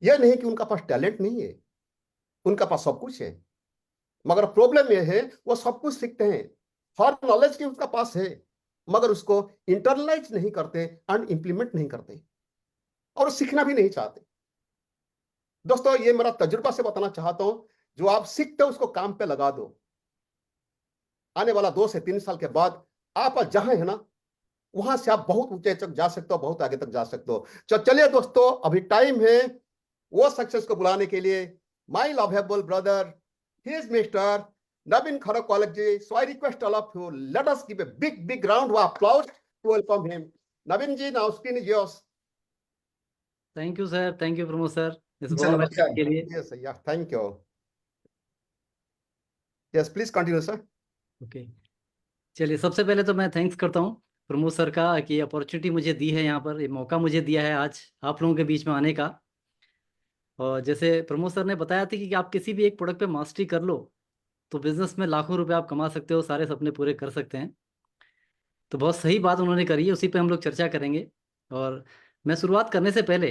यह नहीं कि उनका पास टैलेंट नहीं है, उनका पास सब कुछ है, मगर प्रॉब्लम यह है वो सब कुछ सीखते हैं, हर नॉलेज की उसका पास है, मगर उसको इंटरनलाइज नहीं करते एंड इंप्लीमेंट नहीं करते और सीखना भी नहीं चाहते। दोस्तों, ये मेरा तजुर्बा से बताना चाहता हूं, जो आप सीखते हो उसको काम पे लगा दो। आने वाला 2 से 3 साल के बाद आप जहां है ना, वहां से आप बहुत ऊंचे तक जा सकते हो, बहुत आगे तक जा सकते हो। चलिए दोस्तों, अभी टाइम है वो सक्सेस को बुलाने के लिए। My lovable brother, he is mister Naveen Kharakwal ji. So I request all of you, let us give a big big round of applause to welcome him. Naveen ji, now screen is yours. Thank you sir, thank you Pramod sir, इस sir warm नमस्कार। Welcome के लिए। Yes yeah thank you. Yes please continue sir. Okay, चलिए सबसे पहले तो मैं thanks करता हूँ प्रमोद सर का कि अपॉर्चुनिटी मुझे दी है, यहाँ पर ये मौका मुझे दिया है आज आप लोगों के बीच में आने का। और जैसे प्रमोद सर ने बताया था कि आप किसी भी एक प्रोडक्ट पे मास्टरी कर लो तो बिजनेस में लाखों रुपए आप कमा सकते हो, सारे सपने पूरे कर सकते हैं। तो बहुत सही बात उन्होंने करी है, उसी पे हम लोग चर्चा करेंगे। और मैं शुरुआत करने से पहले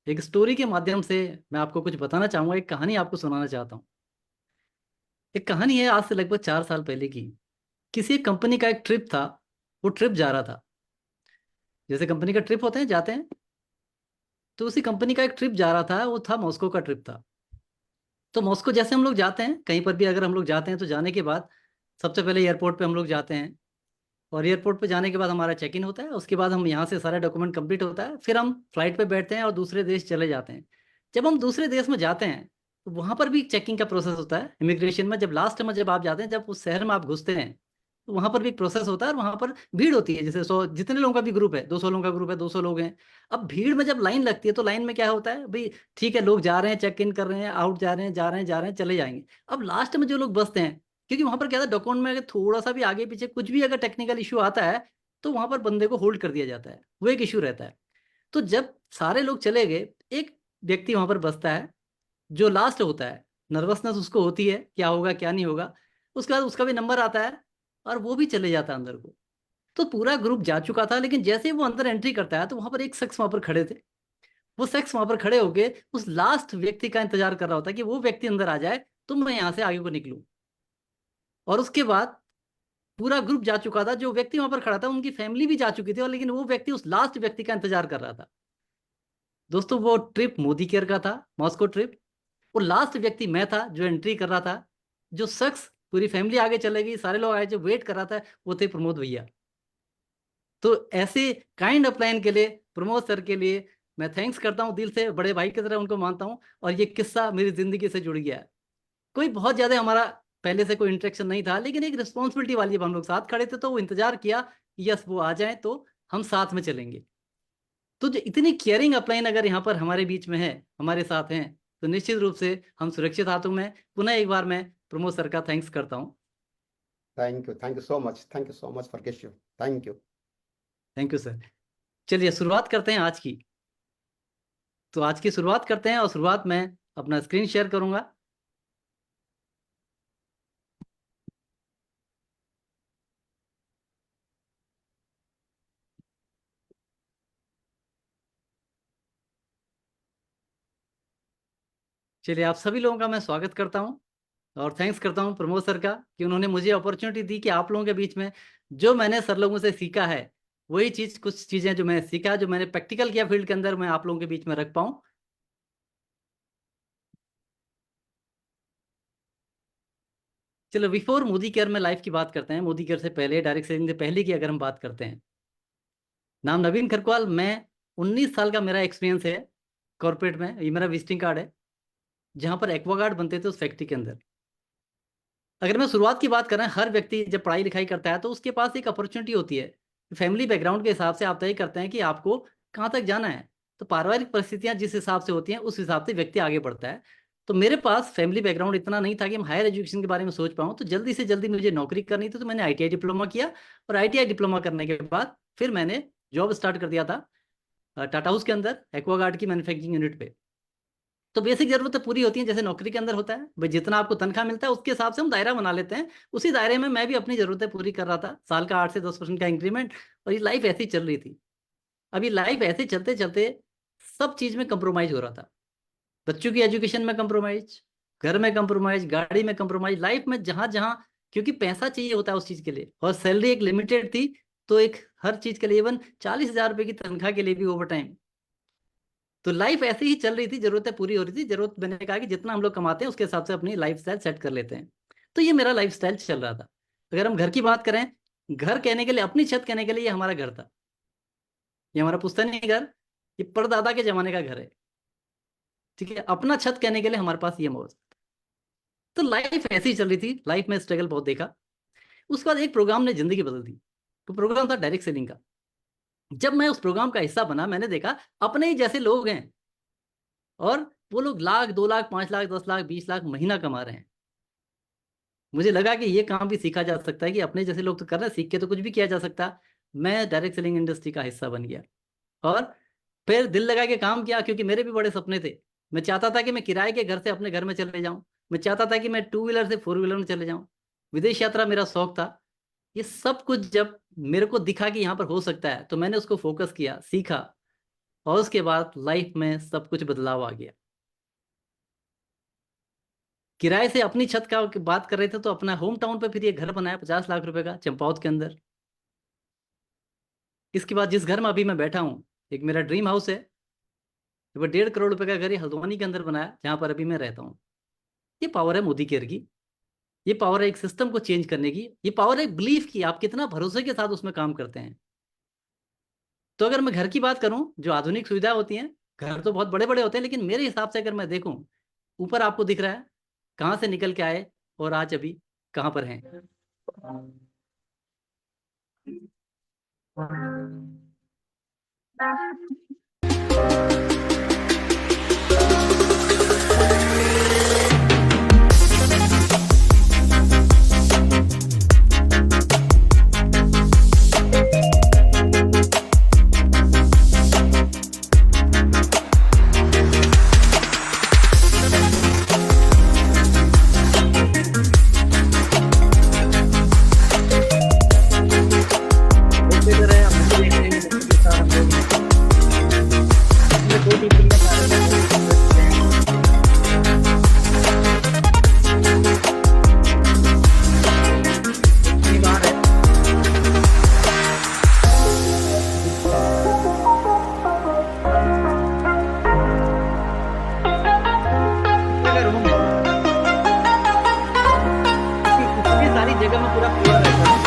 एक स्टोरी के माध्यम से मैं आपको कुछ बताना चाहूँगा, एक कहानी आपको सुनाना चाहता हूँ। एक कहानी है आज से लगभग 4 साल पहले की। किसी एक कंपनी का एक ट्रिप था, वो ट्रिप जा रहा था। जैसे कंपनी का ट्रिप होते हैं, जाते हैं, तो उसी कंपनी का एक ट्रिप जा रहा था, वो था मॉस्को का ट्रिप था। तो मॉस्को जैसे हम लोग जाते हैं, कहीं पर भी अगर हम लोग जाते हैं तो जाने के बाद सबसे पहले एयरपोर्ट पे हम लोग जाते हैं। और एयरपोर्ट पे जाने के बाद हमारा चेक इन होता है, उसके बाद हम यहाँ से सारा डॉक्यूमेंट कंप्लीट होता है, फिर हम फ्लाइट पे बैठते हैं और दूसरे देश चले जाते हैं। जब हम दूसरे देश में जाते हैं तो वहाँ पर भी चेकिंग का प्रोसेस होता है इमिग्रेशन में। जब लास्ट में जब आप जाते हैं, जब उस शहर में आप घुसते हैं, तो वहाँ पर भी एक प्रोसेस होता है और वहाँ पर भीड़ होती है। जैसे 100 जितने लोगों का भी ग्रुप है, 200 लोगों का ग्रुप है, 200 लोग हैं। अब भीड़ में जब लाइन लगती है तो लाइन में क्या होता है भाई, ठीक है लोग जा रहे हैं, चेक इन कर रहे हैं, आउट जा रहे हैं, जा रहे हैं, जा रहे हैं, चले जाएंगे। अब लास्ट में जो लोग बसते हैं, क्योंकि वहां पर क्या था, डॉक्यूमेंट में अगर थोड़ा सा भी आगे पीछे कुछ भी अगर टेक्निकल इशू आता है तो वहां पर बंदे को होल्ड कर दिया जाता है, वो एक इशू रहता है। तो जब सारे लोग चले गए, एक व्यक्ति वहां पर बसता है जो लास्ट होता है। नर्वसनेस उसको होती है, क्या होगा क्या नहीं होगा। उसके बाद उसका भी नंबर आता है और वो भी चले जाता है अंदर को। तो पूरा ग्रुप जा चुका था, लेकिन जैसे ही वो अंदर एंट्री करता है तो वहां पर एक शख्स वहां पर खड़े थे। वो शख्स वहां पर खड़े होके उस लास्ट व्यक्ति का इंतजार कर रहा होता है कि वो व्यक्ति अंदर आ जाए तो मैं यहाँ से आगे को निकलूं। और उसके बाद पूरा ग्रुप जा चुका था, जो व्यक्ति वहां पर खड़ा था उनकी फैमिली भी जा चुकी थी, और लेकिन वो व्यक्ति उस लास्ट व्यक्ति का इंतजार कर रहा था। दोस्तों, वो ट्रिप मोदी केयर का था, मॉस्को ट्रिप। वो लास्ट व्यक्ति मैं था जो एंट्री कर रहा था। जो शख्स, पूरी फैमिली आगे चले गई, सारे लोग आए, जो वेट कर रहा था वो थे प्रमोद भैया। तो ऐसे काइंड अपलाइन के लिए, प्रमोद सर के लिए मैं थैंक्स करता हूँ दिल से, बड़े भाई की तरह उनको मानता हूँ। और ये किस्सा मेरी जिंदगी से जुड़ गया है। कोई बहुत ज्यादा हमारा पहले से कोई इंटरेक्शन नहीं था, लेकिन एक रिस्पॉन्सिबिलिटी वाली, जब हम लोग साथ खड़े थे तो वो इंतजार किया कि यस वो आ जाए तो हम साथ में चलेंगे। तो जो इतनी केयरिंग अपलाइन अगर यहाँ पर हमारे बीच में है, हमारे साथ हैं, तो निश्चित रूप से हम सुरक्षित हाथों में। पुनः एक बार मैं प्रमोद सर का थैंक्स करता हूँ। Thank you so much, thank you so much for guest you. Thank you. Thank you sir. चलिए शुरुआत करते हैं आज की। तो आज की शुरुआत करते हैं और शुरुआत में अपना स्क्रीन शेयर करूंगा। चलिए, आप सभी लोगों का मैं स्वागत करता हूँ और थैंक्स करता हूँ प्रमोद सर का कि उन्होंने मुझे अपॉर्चुनिटी दी कि आप लोगों के बीच में जो मैंने सर लोगों से सीखा है, वही चीज, कुछ चीजें जो मैंने सीखा, जो मैंने प्रैक्टिकल किया फील्ड के अंदर, मैं आप लोगों के बीच में रख पाऊँ। चलो, बिफोर मोदी केयर में लाइफ की बात करते हैं। मोदी केयर से पहले, डायरेक्ट सेलिंग से पहले की अगर हम बात करते हैं। नाम नवीन खरकवाल, मैं 19 साल का मेरा एक्सपीरियंस है कॉर्पोरेट में। ये मेरा विजिटिंग कार्ड है, जहाँ पर एक्वागार्ड बनते थे उस फैक्ट्री के अंदर। अगर मैं शुरुआत की बात करें, हर व्यक्ति जब पढ़ाई लिखाई करता है तो उसके पास एक अपॉर्चुनिटी होती है। फैमिली बैकग्राउंड के हिसाब से आप तय करते हैं कि आपको कहाँ तक जाना है। तो पारिवारिक परिस्थितियां जिस हिसाब से होती हैं, उस हिसाब से व्यक्ति आगे बढ़ता है। तो मेरे पास फैमिली बैकग्राउंड इतना नहीं था कि हम हायर एजुकेशन के बारे में सोच पाऊँ। तो जल्दी से जल्दी मुझे नौकरी करनी थी, तो मैंने ITI डिप्लोमा किया। और ITI डिप्लोमा करने के बाद फिर मैंने जॉब स्टार्ट कर दिया था टाटा हाउस के अंदर, एक्वागार्ड की मैन्युफैक्चरिंग यूनिट पे। तो बेसिक जरूरतें पूरी होती हैं, जैसे नौकरी के अंदर होता है भाई, जितना आपको तनख्वाह मिलता है उसके हिसाब से हम दायरा बना लेते हैं। उसी दायरे में मैं भी अपनी जरूरतें पूरी कर रहा था, साल का 8 से 10% का इंक्रीमेंट। और ये लाइफ ऐसी चल रही थी। अभी लाइफ ऐसे चलते चलते सब चीज में कंप्रोमाइज हो रहा था। बच्चों की एजुकेशन में कंप्रोमाइज, घर में कंप्रोमाइज, गाड़ी में कंप्रोमाइज, लाइफ में जहां जहां, क्योंकि पैसा चाहिए होता है उस चीज के लिए, और सैलरी एक लिमिटेड थी, तो एक हर चीज के लिए, इवन 40,000 रुपए की तनख्वाह के लिए भी ओवर टाइम। तो लाइफ ऐसे ही चल रही थी, जरूरतें पूरी हो रही थी, जरूरत, मैंने कहा कि जितना हम लोग कमाते हैं उसके हिसाब से अपनी लाइफ स्टाइल सेट कर लेते हैं। तो ये मेरा लाइफ स्टाइल चल रहा था। अगर हम घर की बात करें, घर कहने के लिए, अपनी छत कहने के लिए, ये हमारा घर था, ये हमारा पुश्तैनी घर, ये परदादा के जमाने का घर है, ठीक है। अपना छत कहने के लिए हमारे पास ये मौज। तो लाइफ ऐसी ही चल रही थी, लाइफ में स्ट्रगल बहुत देखा। उसके बाद एक प्रोग्राम ने जिंदगी बदल दी। तो प्रोग्राम था डायरेक्ट सेलिंग का। जब मैं उस प्रोग्राम का हिस्सा बना, मैंने देखा अपने ही जैसे लोग हैं, और वो लोग लाख, 2 लाख, 5 लाख, 10 लाख, 20 लाख महीना कमा रहे हैं। मुझे लगा कि ये काम भी सीखा जा सकता है, कि अपने जैसे लोग तो कर रहे हैं, सीख के तो कुछ भी किया जा सकता। मैं डायरेक्ट सेलिंग इंडस्ट्री का हिस्सा बन गया, और फिर दिल लगा के काम किया, क्योंकि मेरे भी बड़े सपने थे। मैं चाहता था कि मैं किराए के घर से अपने घर में चले जाऊं, मैं चाहता था कि मैं 2 व्हीलर से 4 व्हीलर में चले जाऊं, विदेश यात्रा मेरा शौक था। ये सब कुछ जब मेरे को दिखा कि यहाँ पर हो सकता है, तो मैंने उसको फोकस किया, सीखा, और उसके बाद लाइफ में सब कुछ बदलाव आ गया। किराए से अपनी छत का बात कर रहे थे, तो अपना होम टाउन पे फिर ये घर बनाया 50 लाख रुपए का, चंपावत के अंदर। इसके बाद जिस घर में अभी मैं बैठा हूँ, एक मेरा ड्रीम हाउस है, वो 1.5 करोड़ रुपए का घर ये हल्द्वानी के अंदर बनाया, जहाँ पर अभी मैं रहता हूँ। ये पावर है मोदी केयर की, ये पावर है एक सिस्टम को चेंज करने की, ये पावर है बिलीफ की, आप कितना भरोसे के साथ उसमें काम करते हैं। तो अगर मैं घर की बात करूं, जो आधुनिक सुविधा होती हैं, घर तो बहुत बड़े बड़े होते हैं, लेकिन मेरे हिसाब से अगर मैं देखूं, ऊपर आपको दिख रहा है कहाँ से निकल के आए और आज अभी कहाँ पर हैं। इधर है, हम भी देख रहे हैं, बच्चों के साथ हम लोग इसमें 2 टीम का कारण है, बाहर है। जगह रूम है, इतनी सारी जगह में पूरा पूरा रहता है।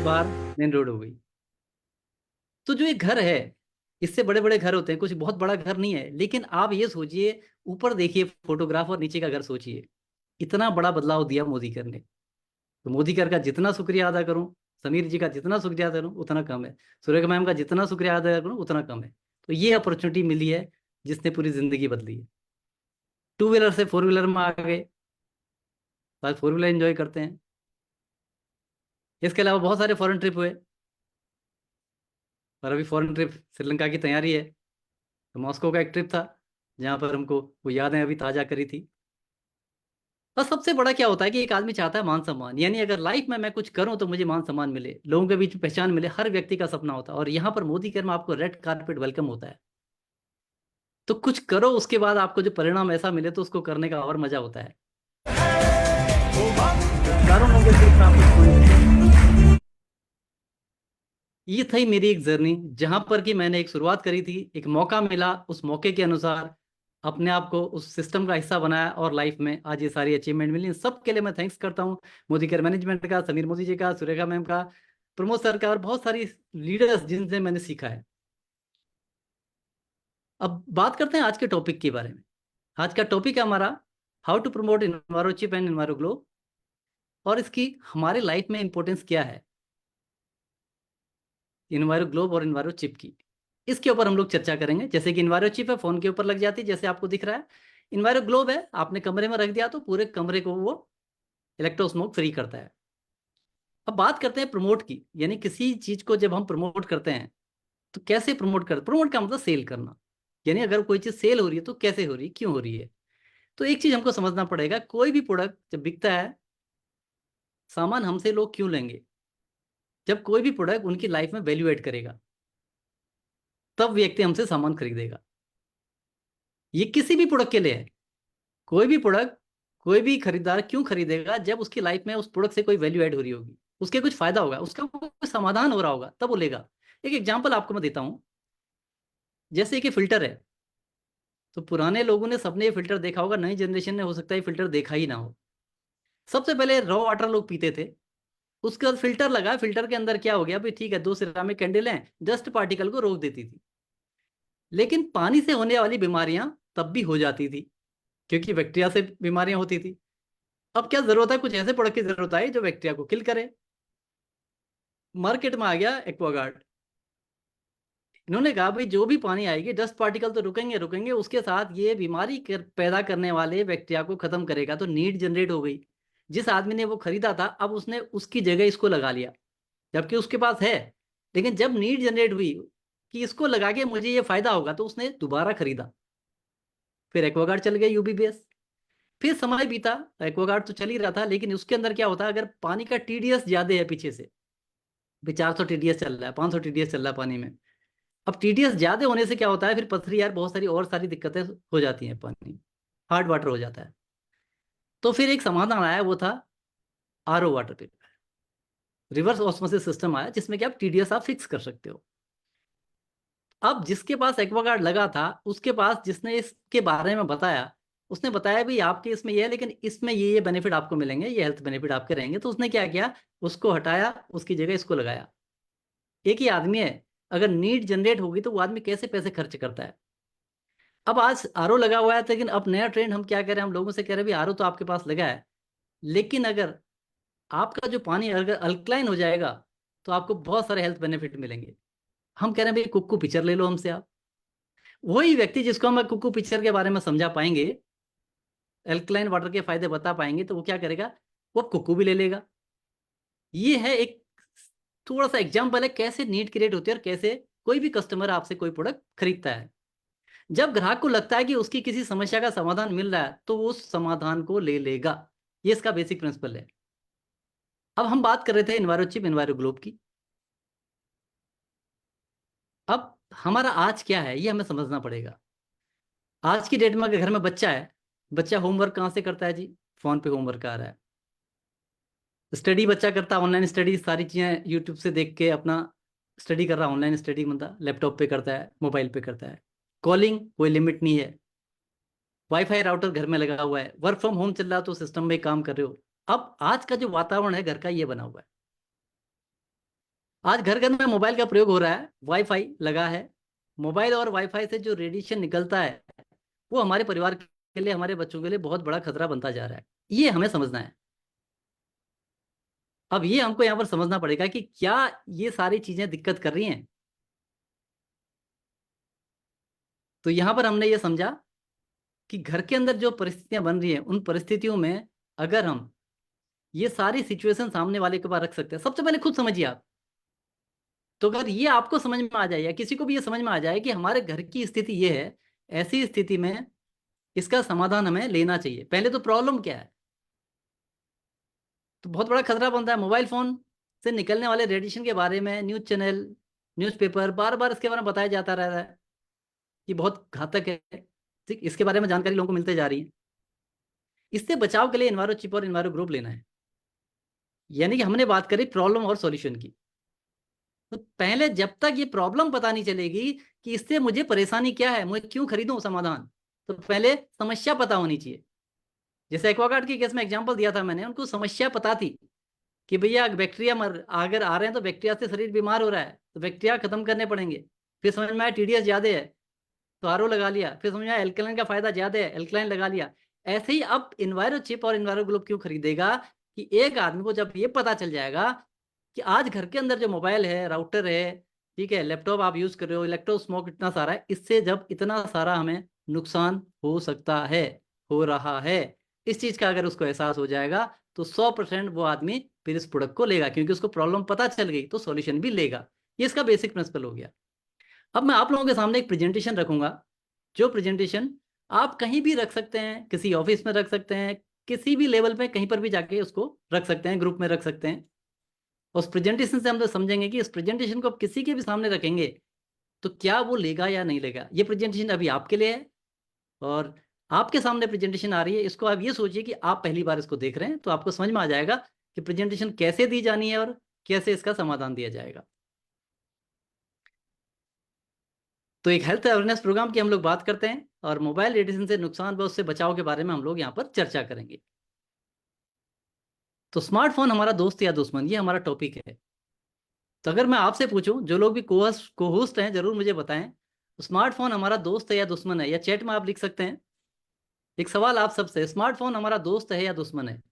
बाहर मेन रोड हो गई। तो जो ये घर है, इससे बड़े बड़े घर होते हैं, कुछ बहुत बड़ा घर नहीं है, लेकिन आप ये सोचिए, ऊपर देखिए फोटोग्राफ और नीचे का घर सोचिए, इतना बड़ा बदलाव दिया मोदी कर ने। तो मोदी कर का जितना शुक्रिया अदा करूं, समीर जी का जितना शुक्रिया अदा करूं उतना कम है, सुरेखा मैम का जितना शुक्रिया अदा करूं उतना कम है। तो ये अपॉर्चुनिटी मिली है जिसने पूरी जिंदगी बदली है। 2 व्हीलर से 4 व्हीलर में आ गए, आज 4 व्हीलर एंजॉय करते हैं। इसके अलावा बहुत सारे फॉरेन ट्रिप हुए, और अभी फॉरेन ट्रिप श्रीलंका की तैयारी है। तो मॉस्को का एक ट्रिप था, जहाँ पर हमको वो यादें अभी ताज़ा करी थी। और सबसे बड़ा क्या होता है कि एक आदमी चाहता है मान सम्मान, यानी अगर लाइफ में मैं कुछ करूं तो मुझे मान सम्मान मिले, लोगों के बीच पहचान मिले, हर व्यक्ति का सपना होता है। और यहाँ पर मोदी केयर में आपको रेड कारपेट वेलकम होता है। तो कुछ करो, उसके बाद आपको जो परिणाम ऐसा मिले, तो उसको करने का और मजा होता है। हजारों लोगों के बीच में आपको ये थी मेरी एक जर्नी, जहां पर कि मैंने एक शुरुआत करी थी, एक मौका मिला, उस मौके के अनुसार अपने आप को उस सिस्टम का हिस्सा बनाया और लाइफ में आज ये सारी अचीवमेंट मिली। इन सब के लिए मैं थैंक्स करता हूँ मोदी केयर मैनेजमेंट का, समीर मोदी जी का, सुरेखा मैम का, प्रमोद सर का, और बहुत सारी लीडर्स जिनसे मैंने सीखा है। अब बात करते हैं आज के टॉपिक के बारे में। आज का टॉपिक है हमारा हाउ टू प्रमोट इन्वायरोचिप एंड इन्वायरोग्लो, और इसकी हमारे लाइफ में इंपॉर्टेंस क्या है, इन्वायरो ग्लोब और इन्वायरो चिप की। इसके ऊपर हम लोग चर्चा करेंगे। जैसे कि इन्वायरो चिप है, फोन के ऊपर लग जाती है जैसे आपको दिख रहा है। इन्वायरो ग्लोब है, आपने कमरे में रख दिया तो पूरे कमरे को वो इलेक्ट्रोस्मोक फ्री करता है। अब बात करते हैं प्रमोट की, यानी किसी चीज को जब हम प्रमोट करते हैं तो कैसे प्रमोट करते, प्रमोट का मतलब सेल करना। यानी अगर कोई चीज सेल हो रही है तो कैसे हो रही है, क्यों हो रही है। तो एक चीज हमको समझना पड़ेगा, कोई भी प्रोडक्ट जब बिकता है, सामान हमसे लोग क्यों लेंगे। जब कोई भी प्रोडक्ट उनकी लाइफ में वैल्यू ऐड करेगा, तब व्यक्ति हमसे सामान खरीदेगा। ये किसी भी प्रोडक्ट के लिए है। कोई भी प्रोडक्ट, कोई भी खरीदार क्यों खरीदेगा, जब उसकी लाइफ में उस प्रोडक्ट से कोई वैल्यू ऐड हो रही होगी, उसके कुछ फायदा होगा, उसका कोई समाधान हो रहा होगा, तब वो लेगा। एक एग्जांपल आपको मैं देता हूं। जैसे कि फिल्टर है, तो पुराने लोगों ने सबने ये फिल्टर देखा होगा, नई जनरेशन ने हो सकता है ये फिल्टर देखा ही ना हो। सबसे पहले रॉ वाटर लोग पीते थे, उसके बाद फिल्टर लगा, फिल्टर के अंदर क्या हो गया भाई, ठीक है, दो सिरामिक कैंडल हैं, डस्ट पार्टिकल को रोक देती थी। लेकिन पानी से होने वाली बीमारियां तब भी हो जाती थी, क्योंकि बैक्टीरिया से बीमारियां होती थी। अब क्या जरूरत है, कुछ ऐसे प्रोडक्ट की जरूरत आई जो बैक्टीरिया को किल करे। मार्केट में आ गया एक्वागार्ड। इन्होंने कहा भाई जो भी पानी आएगी, डस्ट पार्टिकल तो रुकेंगे रुकेंगे, उसके साथ ये बीमारी पैदा करने वाले बैक्टीरिया को खत्म करेगा। तो नीड जनरेट हो गई। जिस आदमी ने वो खरीदा था, अब उसने उसकी जगह इसको लगा लिया, जबकि उसके पास है। लेकिन जब नीड जनरेट हुई कि इसको लगा के मुझे ये फायदा होगा, तो उसने दोबारा खरीदा। फिर एक्वागार्ड चल गया यूबी बेस। फिर समय बीता, एक्वागार्ड तो चल ही रहा था, लेकिन उसके अंदर क्या होता है, अगर पानी का टीडीएस ज्यादा है पीछे से, भी 400 टीडीएस चल रहा है, 500 टीडीएस चल रहा है पानी में। अब टीडीएस ज्यादा होने से क्या होता है, फिर पथरी यार बहुत सारी और सारी दिक्कतें हो जाती हैं, पानी हार्ड वाटर हो जाता है। तो फिर एक समाधान आया, वो था RO water purifier, reverse osmosis system आया, जिसमें कि आप टीडीएस आप फिक्स कर सकते हो। अब जिसके पास एक्वागार्ड लगा था, उसके पास जिसने इसके बारे में बताया, उसने बताया भी आपके इसमें ये है, लेकिन इसमें ये बेनिफिट आपको मिलेंगे, ये हेल्थ बेनिफिट आपके रहेंगे। तो उसने क्या किया, उसको हटाया, उसकी जगह इसको लगाया। एक ही आदमी है, अगर नीड जनरेट होगी तो वो आदमी कैसे पैसे खर्च करता है। अब आज आरओ लगा हुआ है, लेकिन अब नया ट्रेंड हम क्या कह रहे हैं, हम लोगों से कह रहे हैं भी आरओ तो आपके पास लगा है, लेकिन अगर आपका जो पानी अगर अल्कलाइन हो जाएगा, तो आपको बहुत सारे हेल्थ बेनिफिट मिलेंगे। हम कह रहे हैं भाई कुक्कू पिक्चर ले लो हमसे आप। वही व्यक्ति जिसको हम कुक्कू पिक्चर के बारे में समझा पाएंगे, अल्कलाइन वाटर के फायदे बता पाएंगे, तो वो क्या करेगा, वो कुक्कू भी ले लेगा। ये है एक थोड़ा सा एग्जाम्पल है कैसे नीड क्रिएट होती है और कैसे कोई भी कस्टमर आपसे कोई प्रोडक्ट खरीदता है। जब ग्राहक को लगता है कि उसकी किसी समस्या का समाधान मिल रहा है, तो वो उस समाधान को ले लेगा। ये इसका बेसिक प्रिंसिपल है। अब हम बात कर रहे थे इन्वायरो चिप, इन्वायरो ग्लोब की। अब हमारा आज क्या है, ये हमें समझना पड़ेगा। आज की डेट में अगर घर में बच्चा है, बच्चा होमवर्क कहाँ से करता है जी, फोन पे होमवर्क आ रहा है। स्टडी बच्चा करता है, ऑनलाइन स्टडी, सारी चीज़ें यूट्यूब से देख के अपना स्टडी कर रहा है। ऑनलाइन स्टडी मतलब लैपटॉप पे करता है, मोबाइल पे करता है। कॉलिंग कोई लिमिट नहीं है। वाईफाई राउटर घर में लगा हुआ है, वर्क फ्रॉम होम चल रहा है तो सिस्टम में काम कर रहे हो। अब आज का जो वातावरण है घर का, ये बना हुआ है। आज घर घर में मोबाइल का प्रयोग हो रहा है, वाईफाई लगा है। मोबाइल और वाईफाई से जो रेडिएशन निकलता है, वो हमारे परिवार के लिए, हमारे बच्चों के लिए बहुत बड़ा खतरा बनता जा रहा है। ये हमें समझना है। अब ये हमको यहाँ पर समझना पड़ेगा कि क्या ये सारी चीजें दिक्कत कर रही हैं। तो यहाँ पर हमने ये समझा कि घर के अंदर जो परिस्थितियां बन रही हैं, उन परिस्थितियों में अगर हम ये सारी सिचुएशन सामने वाले के पास रख सकते हैं, सबसे पहले खुद समझिए आप। तो अगर ये आपको समझ में आ जाए, या किसी को भी ये समझ में आ जाए कि हमारे घर की स्थिति ये है, ऐसी स्थिति में इसका समाधान हमें लेना चाहिए। पहले तो प्रॉब्लम क्या है, तो बहुत बड़ा खतरा बनता है। मोबाइल फोन से निकलने वाले रेडिएशन के बारे में न्यूज चैनल, न्यूज़पेपर बार बार इसके बारे में बताया जाता रहता है कि बहुत घातक है। ठीक, इसके बारे में जानकारी लोगों को मिलते जा रही है। इससे बचाव के लिए इन्वायरो चिप और इन्वायरो ग्रुप लेना है। यानी कि हमने बात करी प्रॉब्लम और सॉल्यूशन की। तो पहले जब तक ये प्रॉब्लम पता नहीं चलेगी कि इससे मुझे परेशानी क्या है, मैं क्यों खरीदूं समाधान, तो पहले समस्या पता होनी चाहिए। जैसे एक्वागार्ड के केस में एग्जांपल दिया था मैंने, उनको समस्या पता थी कि भैया बैक्टीरिया अगर आ रहे हैं तो बैक्टीरिया से शरीर बीमार हो रहा है, तो बैक्टीरिया खत्म करने पड़ेंगे। फिर समझ में आया टीडीएस ज्यादा है तो आरओ लगा लिया, फिर समझ में आया एल्कलाइन का फायदा ज्यादा है, एल्कलाइन लगा लिया। ऐसे ही अब इन्वायरो चिप और इन्वायरो ग्लोब क्यों खरीदेगा कि एक आदमी को जब ये पता चल जाएगा कि आज घर के अंदर जो मोबाइल है, राउटर है, ठीक है, लैपटॉप आप यूज कर रहे हो, इलेक्ट्रो स्मोक इतना सारा है, इससे जब इतना सारा हमें नुकसान हो सकता है, हो रहा है, इस चीज का अगर उसको एहसास हो जाएगा तो 100% वो आदमी फिर इस प्रोडक्ट को लेगा, क्योंकि उसको प्रॉब्लम पता चल गई तो सॉल्यूशन भी लेगा। ये इसका बेसिक प्रिंसिपल हो गया। अब मैं आप लोगों के सामने एक प्रेजेंटेशन रखूंगा, जो प्रेजेंटेशन आप कहीं भी रख सकते हैं, किसी ऑफिस में रख सकते हैं, किसी भी लेवल पे कहीं पर भी जाके उसको रख सकते हैं, ग्रुप में रख सकते हैं। उस प्रेजेंटेशन से हम तो समझेंगे कि इस प्रेजेंटेशन को आप किसी के भी सामने रखेंगे तो क्या वो लेगा या नहीं लेगा। ये प्रेजेंटेशन अभी आपके लिए है और आपके सामने प्रेजेंटेशन आ रही है, इसको आप ये सोचिए कि आप पहली बार इसको देख रहे हैं, तो आपको समझ में आ जाएगा कि प्रेजेंटेशन कैसे दी जानी है और कैसे इसका समाधान दिया जाएगा। तो एक हेल्थ अवेयरनेस प्रोग्राम की हम लोग बात करते हैं और मोबाइल रेडिएशन से नुकसान व उससे बचाव के बारे में हम लोग यहाँ पर चर्चा करेंगे। तो स्मार्टफोन हमारा दोस्त या दुश्मन, ये हमारा टॉपिक है। तो अगर मैं आपसे पूछूं, जो लोग भी को होस्ट हैं जरूर मुझे बताएं, स्मार्टफोन हमारा दोस्त है या दुश्मन है, या चैट में आप लिख सकते हैं। एक सवाल आप सबसे, स्मार्टफोन हमारा दोस्त है या दुश्मन है?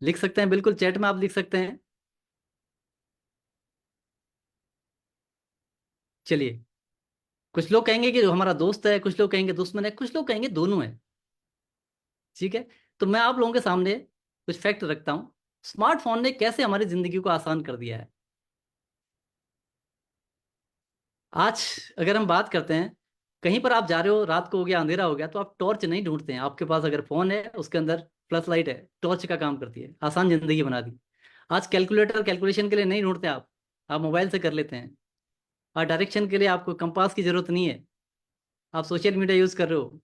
लिख सकते हैं, बिल्कुल चैट में आप लिख सकते हैं। चलिए, कुछ लोग कहेंगे कि हमारा दोस्त है, कुछ लोग कहेंगे दुश्मन है, कुछ लोग कहेंगे दोनों है। ठीक है, तो मैं आप लोगों के सामने कुछ फैक्ट रखता हूं, स्मार्टफोन ने कैसे हमारी जिंदगी को आसान कर दिया है। आज अगर हम बात करते हैं, कहीं पर आप जा रहे हो, रात को हो गया, अंधेरा हो गया, तो आप टॉर्च नहीं ढूंढते हैं। आपके पास अगर फोन है, उसके अंदर फ्लैश लाइट है, टॉर्च का काम करती है, आसान जिंदगी बना दी। आज कैलकुलेटर कैलकुलेशन के लिए नहीं ढूंढते आप मोबाइल से कर लेते हैं। और डायरेक्शन के लिए आपको कंपास की जरूरत नहीं है, आप सोशल मीडिया यूज कर रहे हो।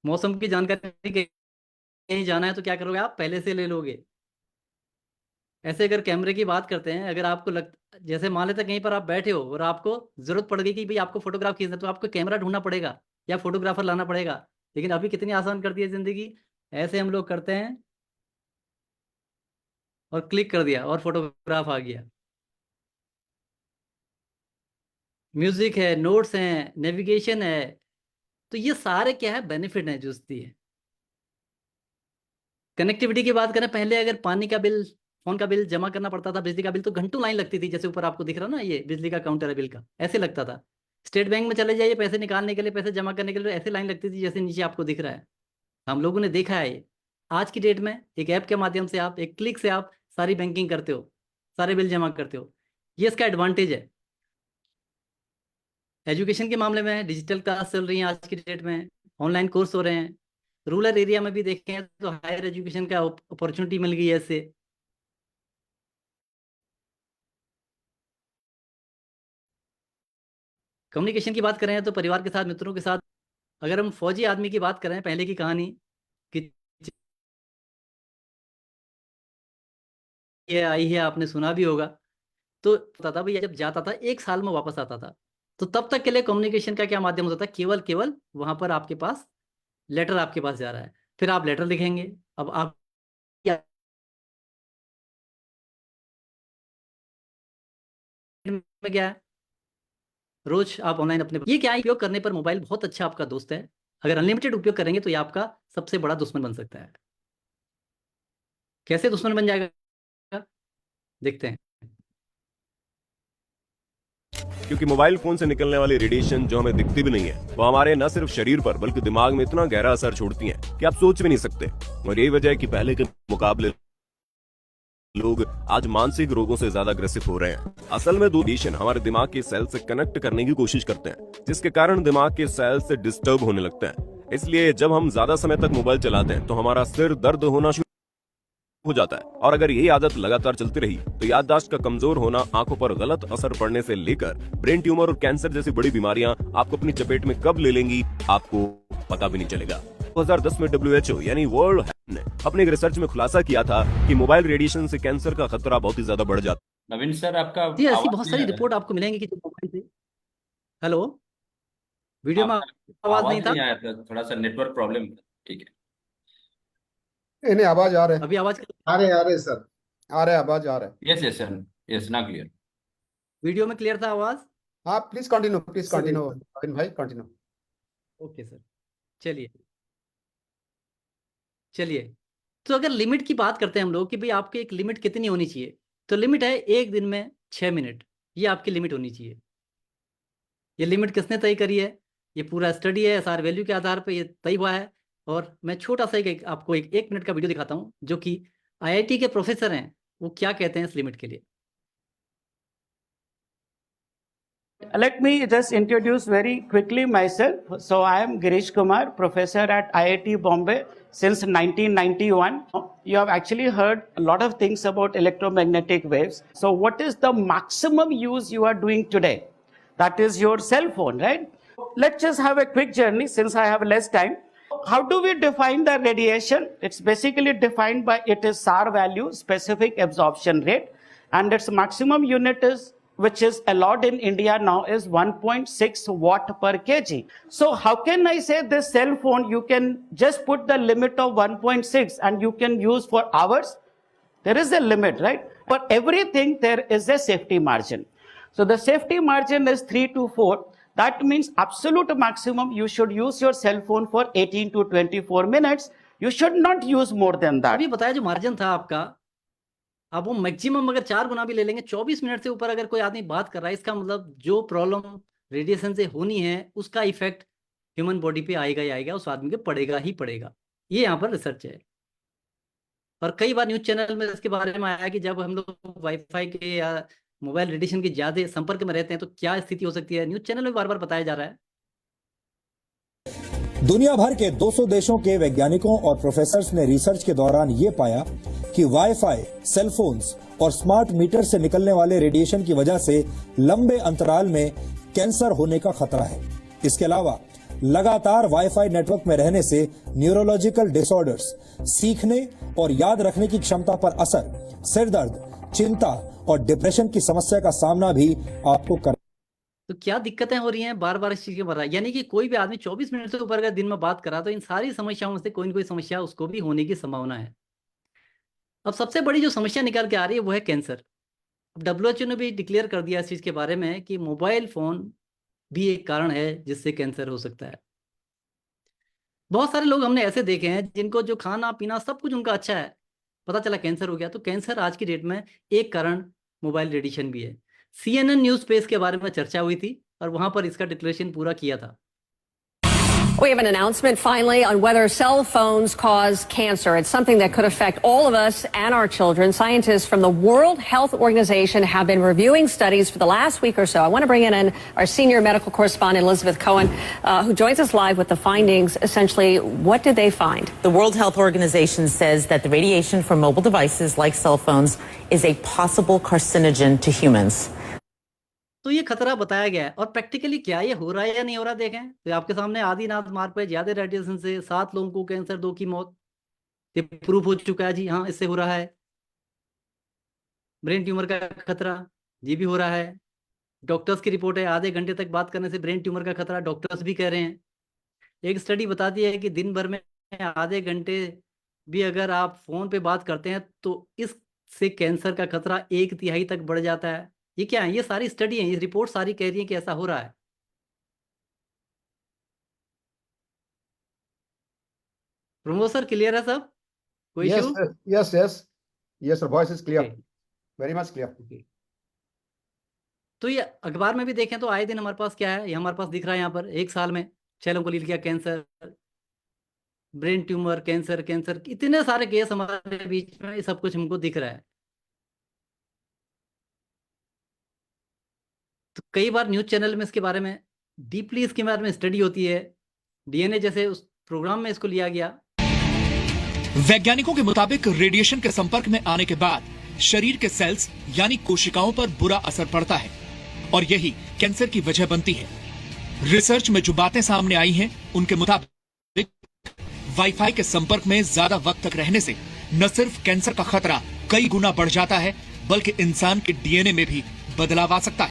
मौसम की जानकारी कहीं जाना है तो क्या करोगे, आप पहले से ले लोगे। ऐसे अगर कैमरे की बात करते हैं, अगर आपको जैसे मान लेते हैं कहीं पर आप बैठे हो और आपको जरूरत पड़ गई कि भाई आपको फोटोग्राफ खींचना है, तो आपको कैमरा ढूंढना पड़ेगा या फोटोग्राफर लाना पड़ेगा। लेकिन अभी कितनी आसान कर दी है जिंदगी, ऐसे हम लोग करते हैं और क्लिक कर दिया और फोटोग्राफ आ गया। म्यूजिक है, नोट्स हैं, नेविगेशन है, तो ये सारे क्या है, बेनिफिट है जो उसकी है। कनेक्टिविटी की बात करें, पहले अगर पानी का बिल, फोन का बिल जमा करना पड़ता था, बिजली का बिल, तो घंटों लाइन लगती थी। जैसे ऊपर आपको दिख रहा ना, ये बिजली का काउंटर है बिल का, ऐसे लगता था। स्टेट बैंक में चले जाइए, पैसे निकालने के लिए, पैसे जमा करने के लिए, ऐसे लाइन लगती थी जैसे नीचे आपको दिख रहा है। हम लोगों ने देखा है ये। आज की डेट में एक ऐप के माध्यम से आप एक क्लिक से आप सारी बैंकिंग करते हो, सारे बिल जमा करते हो। ये इसका एडवांटेज है। एजुकेशन के मामले में डिजिटल क्लास चल रही है आज की डेट में, ऑनलाइन कोर्स हो रहे हैं। रूरल एरिया में भी देखें तो हायर एजुकेशन का अपॉर्चुनिटी मिल गई है इससे। कम्युनिकेशन की बात करें तो परिवार के साथ, मित्रों के साथ। अगर हम फौजी आदमी की बात करें, पहले की कहानी कि ये आई है, आपने सुना भी होगा। तो पता था भैया, जब जाता था 1 साल में वापस आता था, तो तब तक के लिए कम्युनिकेशन का क्या माध्यम होता था, केवल केवल वहां पर आपके पास लेटर आपके पास जा रहा है, फिर आप लेटर लिखेंगे। अब आप में क्या है, रोज आप ऑनलाइन अपने, ये क्या है, उपयोग करने पर मोबाइल बहुत अच्छा आपका दोस्त है। अगर अनलिमिटेड उपयोग करेंगे तो ये आपका सबसे बड़ा दुश्मन बन सकता है। कैसे दुश्मन बन जाएगा, देखते हैं। क्योंकि मोबाइल फोन से निकलने वाली रेडिएशन जो हमें दिखती भी नहीं है, वो हमारे न सिर्फ शरीर पर बल्कि दिमाग में इतना गहरा असर छोड़ती हैं कि आप सोच भी नहीं सकते। और यही वजह है कि पहले के मुकाबले लोग आज मानसिक रोगों से ज्यादा ग्रसित हो रहे हैं। असल में रेडिएशन हमारे दिमाग के सेल से कनेक्ट करने की कोशिश करते हैं, जिसके कारण दिमाग के सेल से डिस्टर्ब होने लगते हैं। इसलिए जब हम ज्यादा समय तक मोबाइल चलाते हैं तो हमारा सिर दर्द होना शुरू हो जाता है। और अगर यही आदत लगातार चलती रही तो याददाश्त का कमजोर होना, आंखों पर गलत असर पड़ने से लेकर ब्रेन ट्यूमर और कैंसर जैसी बड़ी बीमारियां आपको अपनी चपेट में कब ले लेंगी, आपको पता भी नहीं चलेगा। 2010 में WHO यानी वर्ल्ड ने अपने एक रिसर्च में खुलासा किया था कि मोबाइल रेडिएशन से कैंसर का खतरा बहुत ही ज्यादा बढ़ जाता नवीन सर आपका जी, ऐसी आवाज बहुत नहीं सारी आ रहा रिपोर्ट आपको मिलेंगी कि जो मोबाइल से। हेलो, वीडियो में आपका आवाज आवाज नहीं था। नहीं आया था, थोड़ा सा नेटवर्क प्रॉब्लम था। ठीक है। इन्हें आवाज आ रहे अभी आवाज आ रहे सर, आ रहे आवाज आ रहे। यस यस सर, यस ना क्लियर। वीडियो में क्लियर था आवाज? हाँ प्लीज कंटिन्यू अविन भाई, कंटिन्यू। ओके सर, चलिए चलिए। तो अगर लिमिट की बात करते हैं हम लोग कि भाई आपकी एक लिमिट कितनी होनी चाहिए, तो लिमिट है एक दिन में 6 मिनट, ये आपकी लिमिट होनी चाहिए। ये लिमिट किसने तय करी है? ये पूरा स्टडी है, एसआर वैल्यू के आधार पर ये तय हुआ है। और मैं छोटा सा आपको एक मिनट का वीडियो दिखाता हूँ जो कि आईआईटी के प्रोफेसर हैं, वो क्या कहते हैं इस लिमिट के लिए। Let me just introduce very quickly myself. So I am Girish Kumar, professor at IIT Bombay since 1991. You have actually heard a lot of things about electromagnetic waves. So what is the maximum use you are doing today? That is your cell phone, right? Let's just have a quick journey since I have less time. How do we define the radiation? It's basically defined by it is SAR value, specific absorption rate, and its maximum unit is, which is allowed in India now, is 1.6 watt per kg. So how can I say this cell phone, you can just put the limit of 1.6 and you can use for hours? There is a limit, right? For everything, there is a safety margin. So the safety margin is 3 to 4. That means absolute maximum, you should use your cell phone for 18 to 24 minutes. You should not use more than that. अभी बताया जो margin था आपका, अब वो maximum अगर 4 गुना भी ले लेंगे, 24 मिनट से ऊपर अगर कोई आदमी बात कर रहा है, इसका मतलब जो प्रॉब्लम रेडिएशन से होनी है उसका इफेक्ट ह्यूमन बॉडी पे आएगा ही आएगा, उस आदमी को पड़ेगा ही पड़ेगा। ये यहाँ पर रिसर्च है। और कई बार न्यूज चैनल में इसके बारे में आया कि जब हम लोग वाईफाई के या मोबाइल रेडिएशन के ज्यादा संपर्क में रहते हैं तो क्या स्थिति हो सकती है, न्यूज चैनल में बार बार बताया जा रहा है। दुनिया भर के 200 देशों के वैज्ञानिकों और प्रोफेसर्स ने रिसर्च के दौरान ये पाया कि वाईफाई, सेलफोन्स और स्मार्ट मीटर से निकलने वाले रेडिएशन की वजह से लंबे अंतराल में कैंसर होने का खतरा है। इसके अलावा लगातार वाईफाई नेटवर्क में रहने से न्यूरोलॉजिकल डिसऑर्डर्स, सीखने और याद रखने की क्षमता पर असर, सिर दर्द, चिंता और डिप्रेशन की समस्या का सामना भी आपको कर। तो क्या दिक्कतें हो रही हैं बार बार इस चीज के बारे में, यानी कि कोई भी आदमी 24 मिनट से ऊपर अगर दिन में बात करा तो इन सारी समस्याओं से कोई ना कोई समस्या उसको भी होने की संभावना है। अब सबसे बड़ी जो समस्या निकल के आ रही है वो है कैंसर। अब WHO ने भी डिक्लेयर कर दिया इस चीज के बारे में कि मोबाइल फोन भी एक कारण है जिससे कैंसर हो सकता है। बहुत सारे लोग हमने ऐसे देखे हैं जिनको जो खाना पीना सब कुछ उनका अच्छा है, पता चला कैंसर हो गया। तो कैंसर आज की डेट में एक कारण मोबाइल रेडिएशन भी है। CNN न्यूज पे इसके बारे में चर्चा हुई थी और वहां पर इसका डिक्लेरेशन पूरा किया था। We have an announcement finally on whether cell phones cause cancer. It's something that could affect all of us and our children. Scientists from the World Health Organization have been reviewing studies for the last week or so. I want to bring in our senior medical correspondent, Elizabeth Cohen, who joins us live with the findings. Essentially, what did they find? The World Health Organization says that the radiation from mobile devices like cell phones is a possible carcinogen to humans. तो ये खतरा बताया गया है। और practically क्या ये हो रहा है या नहीं हो रहा देखें तो आपके सामने आदिनाथ मार्ग पर ज्यादा रेडिएशन से 7 लोगों को कैंसर, 2 की मौत, ये प्रूफ हो चुका है जी। हाँ, इससे हो रहा है। ब्रेन ट्यूमर का खतरा ये भी हो रहा है। डॉक्टर्स की रिपोर्ट है, आधे घंटे तक बात करने से ब्रेन ट्यूमर का खतरा डॉक्टर्स भी कह रहे हैं। एक स्टडी बताती है कि दिन भर में आधे घंटे भी अगर आप फोन पे बात करते हैं तो इससे कैंसर का खतरा 1/3 तक बढ़ जाता है। ये क्या है? ये सारी स्टडी है, ये रिपोर्ट सारी कह रही है कि ऐसा हो रहा है। प्रमोद सर, क्लियर है सब? कोई Yes, issue? yes, yes, yes, sir. Voice is clear. Very much clear. तो ये अखबार में भी देखें तो आए दिन हमारे पास क्या है, ये हमारे पास दिख रहा है। यहाँ पर एक साल में 6 लोगों को लिख किया cancer, brain tumour, cancer, cancer, इतने सारे केस हमारे बीच में, ये सब कुछ हमको दिख रहा है। तो कई बार न्यूज चैनल में इसके बारे में डीपली इसके बारे में स्टडी होती है। DNA जैसे उस प्रोग्राम में इसको लिया गया। वैज्ञानिकों के मुताबिक रेडिएशन के संपर्क में आने के बाद शरीर के सेल्स यानी कोशिकाओं पर बुरा असर पड़ता है और यही कैंसर की वजह बनती है। रिसर्च में जो बातें सामने आई हैं उनके मुताबिक वाईफाई के संपर्क में ज्यादा वक्त तक रहने से न सिर्फ कैंसर का खतरा कई गुना बढ़ जाता है, बल्कि इंसान के डीएनए में भी बदलाव आ सकता है।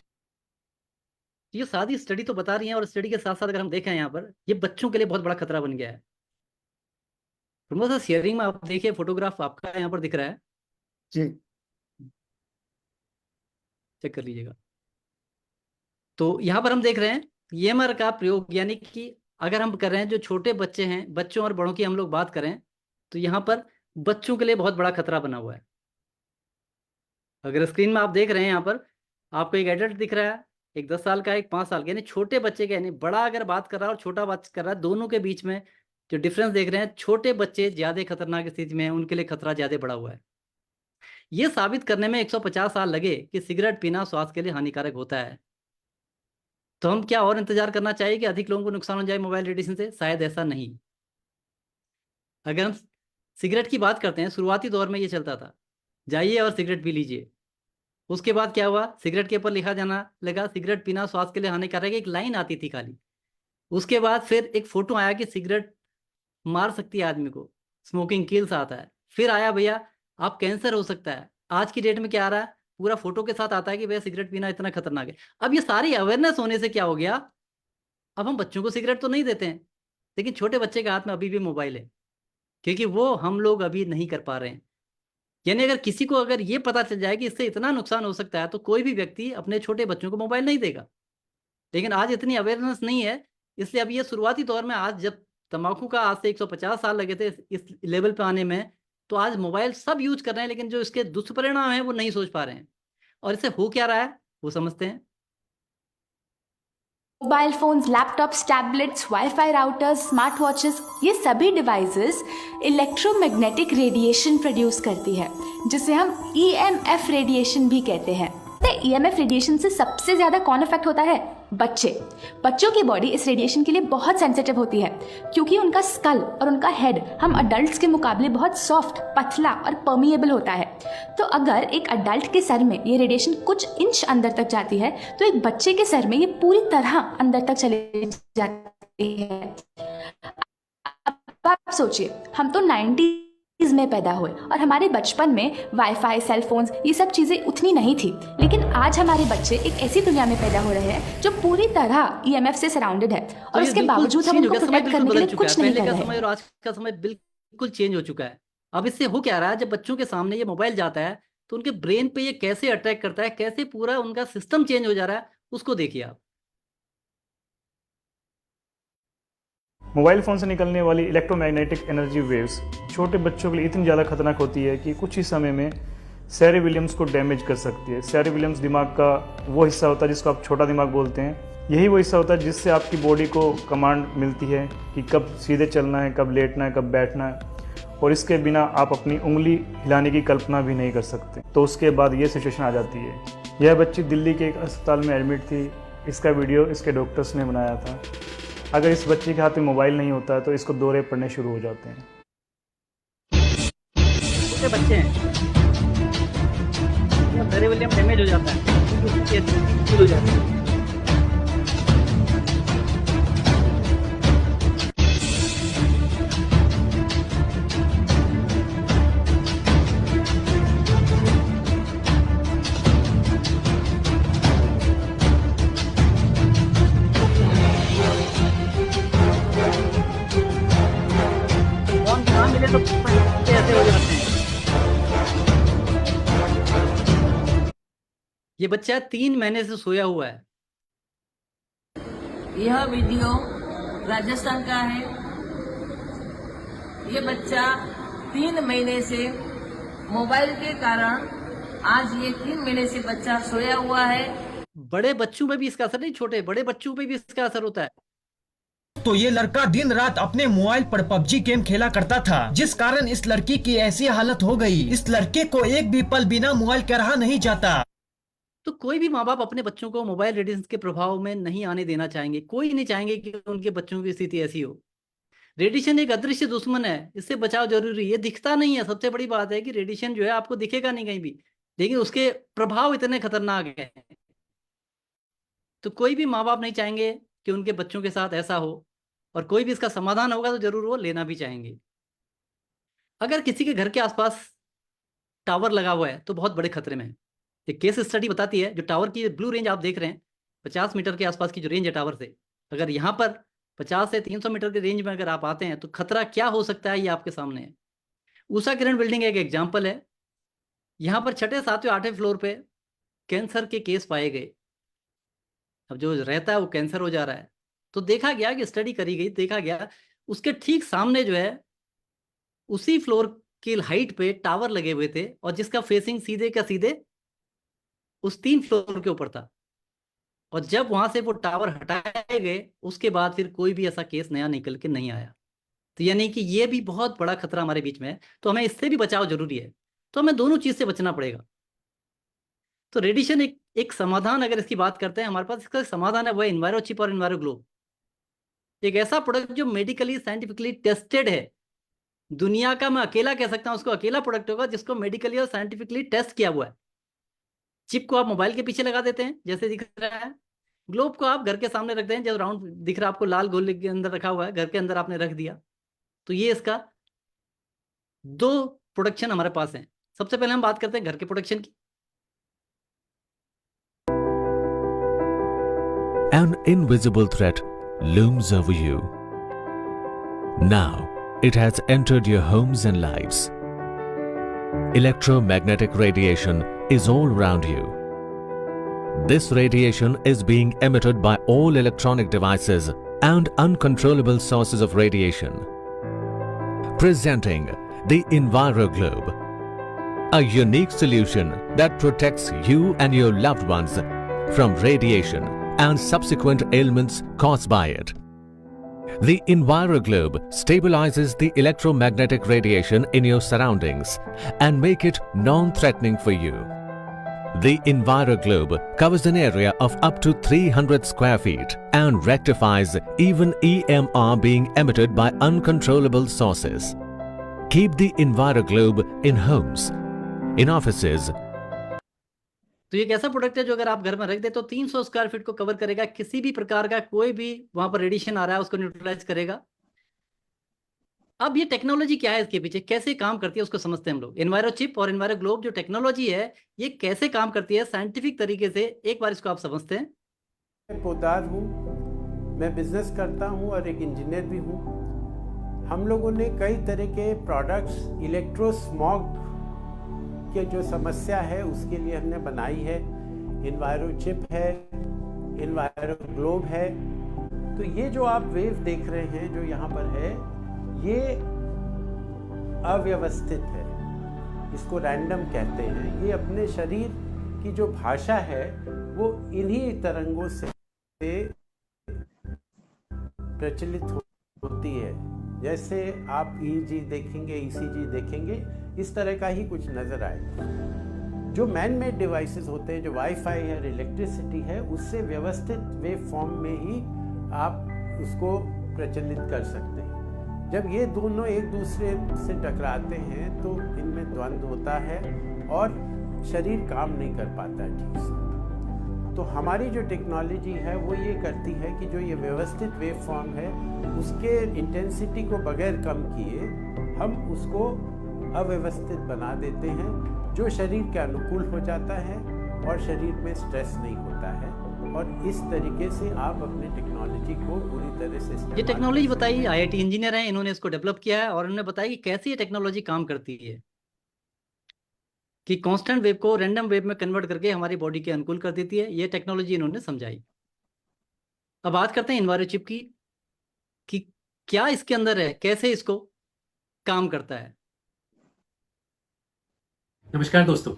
ये सारी स्टडी तो बता रही है, और स्टडी के साथ साथ अगर हम देखें यहाँ पर, ये बच्चों के लिए बहुत बड़ा खतरा बन गया है। प्रमोद सर, शेयरिंग में आप देखिए, फोटोग्राफ आपका यहाँ पर दिख रहा है, जी चेक कर लीजिएगा। तो यहाँ पर हम देख रहे हैं ईएमआर का प्रयोग, यानी कि अगर हम कर रहे हैं, जो छोटे बच्चे हैं, बच्चों और बड़ों की हम लोग बात करें, तो यहाँ पर बच्चों के लिए बहुत बड़ा खतरा बना हुआ है। अगर स्क्रीन में आप देख रहे हैं, यहाँ पर आपको एक एडल्ट दिख रहा है, एक 10 साल का, एक 5 साल का, यानी छोटे बच्चे का, यानी बड़ा अगर बात कर रहा है और छोटा बात कर रहा है, दोनों के बीच में जो डिफरेंस देख रहे हैं, छोटे बच्चे ज्यादा खतरनाक स्थिति में हैं, उनके लिए खतरा ज्यादा बढ़ा हुआ है। ये साबित करने में 150 साल लगे कि सिगरेट पीना स्वास्थ्य के लिए हानिकारक होता है। तो हम क्या और इंतजार करना चाहिए कि अधिक लोगों को नुकसान हो जाए मोबाइल रेडिएशन से? शायद ऐसा नहीं। अगर हम सिगरेट की बात करते हैं, शुरुआती दौर में ये चलता था, जाइए और सिगरेट पी लीजिए। उसके बाद क्या हुआ, सिगरेट के ऊपर लिखा जाना लगा सिगरेट पीना स्वास्थ्य के लिए हानिकारक है, एक लाइन आती थी खाली। उसके बाद फिर एक फोटो आया कि सिगरेट मार सकती है आदमी को, स्मोकिंग किल्स आता है। फिर आया भैया आप कैंसर हो सकता है। आज की डेट में क्या आ रहा है, पूरा फोटो के साथ आता है कि भैया सिगरेट पीना इतना खतरनाक है। अब ये सारी अवेयरनेस होने से क्या हो गया, अब हम बच्चों को सिगरेट तो नहीं देते हैं, लेकिन छोटे बच्चे के हाथ में अभी भी मोबाइल है, क्योंकि वो हम लोग अभी नहीं कर पा रहे हैं। यानी अगर किसी को अगर ये पता चल जाए कि इससे इतना नुकसान हो सकता है, तो कोई भी व्यक्ति अपने छोटे बच्चों को मोबाइल नहीं देगा। लेकिन आज इतनी अवेयरनेस नहीं है, इसलिए अब ये शुरुआती दौर में, आज जब तंबाकू का आज से 150 साल लगे थे इस लेवल पे आने में, तो आज मोबाइल सब यूज कर रहे हैं, लेकिन जो इसके दुष्परिणाम हैं वो नहीं सोच पा रहे हैं। और इससे हो क्या रहा है वो समझते हैं। Mobile phones, laptops, tablets, wifi routers, smart watches, ये सभी डिवाइसेस इलेक्ट्रोमैग्नेटिक रेडिएशन प्रोड्यूस करती है, जिसे हम ईएमएफ रेडिएशन भी कहते हैं। ईएमएफ रेडिएशन से सबसे ज्यादा कौन इफेक्ट होता है? बच्चों की बॉडी इस रेडिएशन के लिए बहुत सेंसिटिव होती है, क्योंकि उनका स्कल और उनका हेड हम अडल्ट्स के मुकाबले बहुत सॉफ्ट, पतला और पर्मिएबल होता है। तो अगर एक अडल्ट के सर में ये रेडिएशन कुछ इंच अंदर तक जाती है, तो एक बच्चे के सर में ये पूरी तरह अंदर तक चले जाती है। अब आप सोचिए, हम तो 90s में पैदा हुए और हमारे बचपन में वाईफाई, सेल फोन्स, ये सब चीजें उतनी नहीं थी, लेकिन आज हमारे बच्चे एक ऐसी दुनिया में पैदा हो रहे हैं जो पूरी तरह ईएमएफ से सराउंडेड है, और उसके बावजूद हम उनको प्रोटेक्ट करने के लिए कुछ नहीं कर रहे हैं। समय और आज का समय बिल्कुल चेंज हो चुका है। अब इससे हो क्या रहा है, जब बच्चों के सामने ये मोबाइल जाता है, तो उनके ब्रेन पे ये कैसे अटैक करता है, कैसे पूरा उनका सिस्टम चेंज हो जा रहा है, उसको देखिए आप। मोबाइल फ़ोन से निकलने वाली इलेक्ट्रोमैग्नेटिक एनर्जी वेव्स छोटे बच्चों के लिए इतनी ज़्यादा खतरनाक होती है कि कुछ ही समय में सेरेबिलियम्स को डैमेज कर सकती है। सेरेबिलियम्स दिमाग का वो हिस्सा होता है जिसको आप छोटा दिमाग बोलते हैं। यही वो हिस्सा होता है जिससे आपकी बॉडी को कमांड मिलती है कि कब सीधे चलना है, कब लेटना है, कब बैठना है, और इसके बिना आप अपनी उंगली हिलाने की कल्पना भी नहीं कर सकते। तो उसके बाद ये सिचुएशन आ जाती है। यह बच्ची दिल्ली के एक अस्पताल में एडमिट थी। इसका वीडियो इसके डॉक्टर्स ने बनाया था। अगर इस बच्चे के हाथ में मोबाइल नहीं होता है तो इसको दौरे पड़ने शुरू हो जाते हैं। छोटे बच्चे हैं, सेरेब्रम डैमेज हो जाता है, हो जाता है। तो ऐसे हो जाते हैं। ये बच्चा 3 महीने से सोया हुआ है। यह वीडियो राजस्थान का है। ये बच्चा 3 महीने से मोबाइल के कारण, आज ये 3 महीने से बच्चा सोया हुआ है। बड़े बच्चों में भी इसका असर नहीं, छोटे बड़े बच्चों में भी इसका असर होता है। तो ये लड़का दिन रात अपने मोबाइल पर पबजी गेम खेला करता था, जिस कारण इस लड़की की ऐसी हालत हो गई। इस लड़के को एक भी पल बिना मोबाइल के रहा नहीं जाता। तो कोई भी माँ बाप अपने बच्चों को मोबाइल रेडिएशन के प्रभाव में नहीं आने देना चाहेंगे। कोई नहीं चाहेंगे कि उनके बच्चों की स्थिति ऐसी हो। रेडिएशन एक अदृश्य दुश्मन है, इससे बचाव जरूरी है। ये दिखता नहीं है। सबसे बड़ी बात है कि रेडिएशन जो है आपको दिखेगा नहीं कहीं भी, लेकिन उसके प्रभाव इतने खतरनाक है। तो कोई भी माँ बाप नहीं चाहेंगे कि उनके बच्चों के साथ ऐसा हो। और कोई भी इसका समाधान होगा तो जरूर वो लेना भी चाहेंगे। अगर किसी के घर के आसपास टावर लगा हुआ है तो बहुत बड़े खतरे में है। एक केस स्टडी बताती है, जो टावर की ब्लू रेंज आप देख रहे हैं, 50 मीटर के आसपास की जो रेंज है टावर से, अगर यहाँ पर 50 से 300 मीटर की रेंज में अगर आप आते हैं तो खतरा क्या हो सकता है ये आपके सामने है। उषा किरण बिल्डिंग एक एग्जाम्पल है। यहाँ पर 6, 7, 8 फ्लोर पे कैंसर के केस पाए गए। अब जो रहता है वो कैंसर हो जा रहा है, तो देखा गया कि स्टडी करी गई, देखा गया उसके ठीक सामने जो है उसी फ्लोर की हाइट पे टावर लगे हुए थे और जिसका फेसिंग सीधे का सीधे उस 3 फ्लोर के ऊपर था। और जब वहां से वो टावर हटाए गए उसके बाद फिर कोई भी ऐसा केस नया निकल के नहीं आया। तो यानी कि ये भी बहुत बड़ा खतरा हमारे बीच में है, तो हमें इससे भी बचाव जरूरी है। तो हमें दोनों चीज से बचना पड़ेगा। तो रेडिएशन एक समाधान, अगर इसकी बात करते हैं, हमारे पास इसका समाधान है, वो है इन्वायरो चिप और इन्वायरो ग्लोब। एक ऐसा प्रोडक्ट जो मेडिकली साइंटिफिकली टेस्टेड है। दुनिया का मैं अकेला कह सकता हूं, उसको अकेला प्रोडक्ट होगा जिसको मेडिकली और साइंटिफिकली टेस्ट किया हुआ है। चिप को आप मोबाइल के पीछे लगा देते हैं जैसे दिख रहा है, ग्लोब को आप घर के सामने रख दें, जो राउंड दिख रहा है आपको लाल गोले के अंदर रखा हुआ है, घर के अंदर आपने रख दिया। तो ये इसका 2 प्रोडक्शन हमारे पास है। सबसे पहले हम बात करते हैं घर के प्रोडक्शन की। An invisible threat looms over you. Now it has entered your homes and lives. Electromagnetic radiation is all around you. This radiation is being emitted by all electronic devices and uncontrollable sources of radiation. Presenting the EnviroGlobe, a unique solution that protects you and your loved ones from radiation and subsequent ailments caused by it. The EnviroGlobe stabilizes the electromagnetic radiation in your surroundings and make it non-threatening for you. The EnviroGlobe covers an area of up to 300 square feet and rectifies even EMR being emitted by uncontrollable sources. Keep the EnviroGlobe in homes, in offices. तो ये एक ऐसा product है जो अगर आप घर में रख दे तो 300 स्क्वायर फीट को कवर करेगा। किसी भी प्रकार का कोई भी वहां पर रेडिएशन आ रहा है उसको न्यूट्रलाइज करेगा। अब ये टेक्नोलॉजी क्या है, इसके पीछे कैसे काम करती है उसको समझते हैं हम लोग। इन्वायरो चिप और इन्वायरो ग्लोब जो टेक्नोलॉजी है ये कैसे काम करती है साइंटिफिक तरीके से, एक बार इसको आप समझते हैं। मैं पोदार हूँ, मैं बिजनेस करता हूँ और एक इंजीनियर भी हूँ। हम लोगों ने कई तरह के प्रोडक्ट्स इलेक्ट्रोस्मॉग के जो समस्या है उसके लिए हमने बनाई है। इन्वायरो चिप है, इन्वायरो ग्लोब है। तो ये जो आप वेव देख रहे हैं जो यहाँ पर है ये अव्यवस्थित है, इसको रैंडम कहते हैं। ये अपने शरीर की जो भाषा है वो इन्हीं तरंगों से प्रचलित होती है। जैसे आप EEG देखेंगे, ECG देखेंगे, इस तरह का ही कुछ नजर आएगा। जो मैन मेड डिवाइसेस होते हैं, जो वाईफाई है, इलेक्ट्रिसिटी है, उससे व्यवस्थित वेव फॉर्म में ही आप उसको प्रचलित कर सकते हैं। जब ये दोनों एक दूसरे से टकराते हैं तो इनमें द्वंद्व होता है और शरीर काम नहीं कर पाता है ठीक से। तो हमारी जो टेक्नोलॉजी है वो ये करती है कि जो ये व्यवस्थित वेव फॉर्म है उसके इंटेंसिटी को बगैर कम किए हम उसको अव्यवस्थित बना देते हैं, जो शरीर के अनुकूल हो जाता है और शरीर में स्ट्रेस नहीं होता है। और इस तरीके से आप अपने टेक्नोलॉजी को पूरी तरह से ये टेक्नोलॉजी बताइए, IIT इंजीनियर हैं, इन्होंने इसको डेवलप किया है और उन्होंने बताया कि कैसे ये टेक्नोलॉजी काम करती है, कि कांस्टेंट वेव को रैंडम वेव में कन्वर्ट करके हमारी बॉडी के अनुकूल कर देती है। ये टेक्नोलॉजी इन्होंने समझाई। अब बात करते हैं इन्वायरो चिप की, कि क्या इसके अंदर है, कैसे इसको काम करता है। नमस्कार दोस्तों,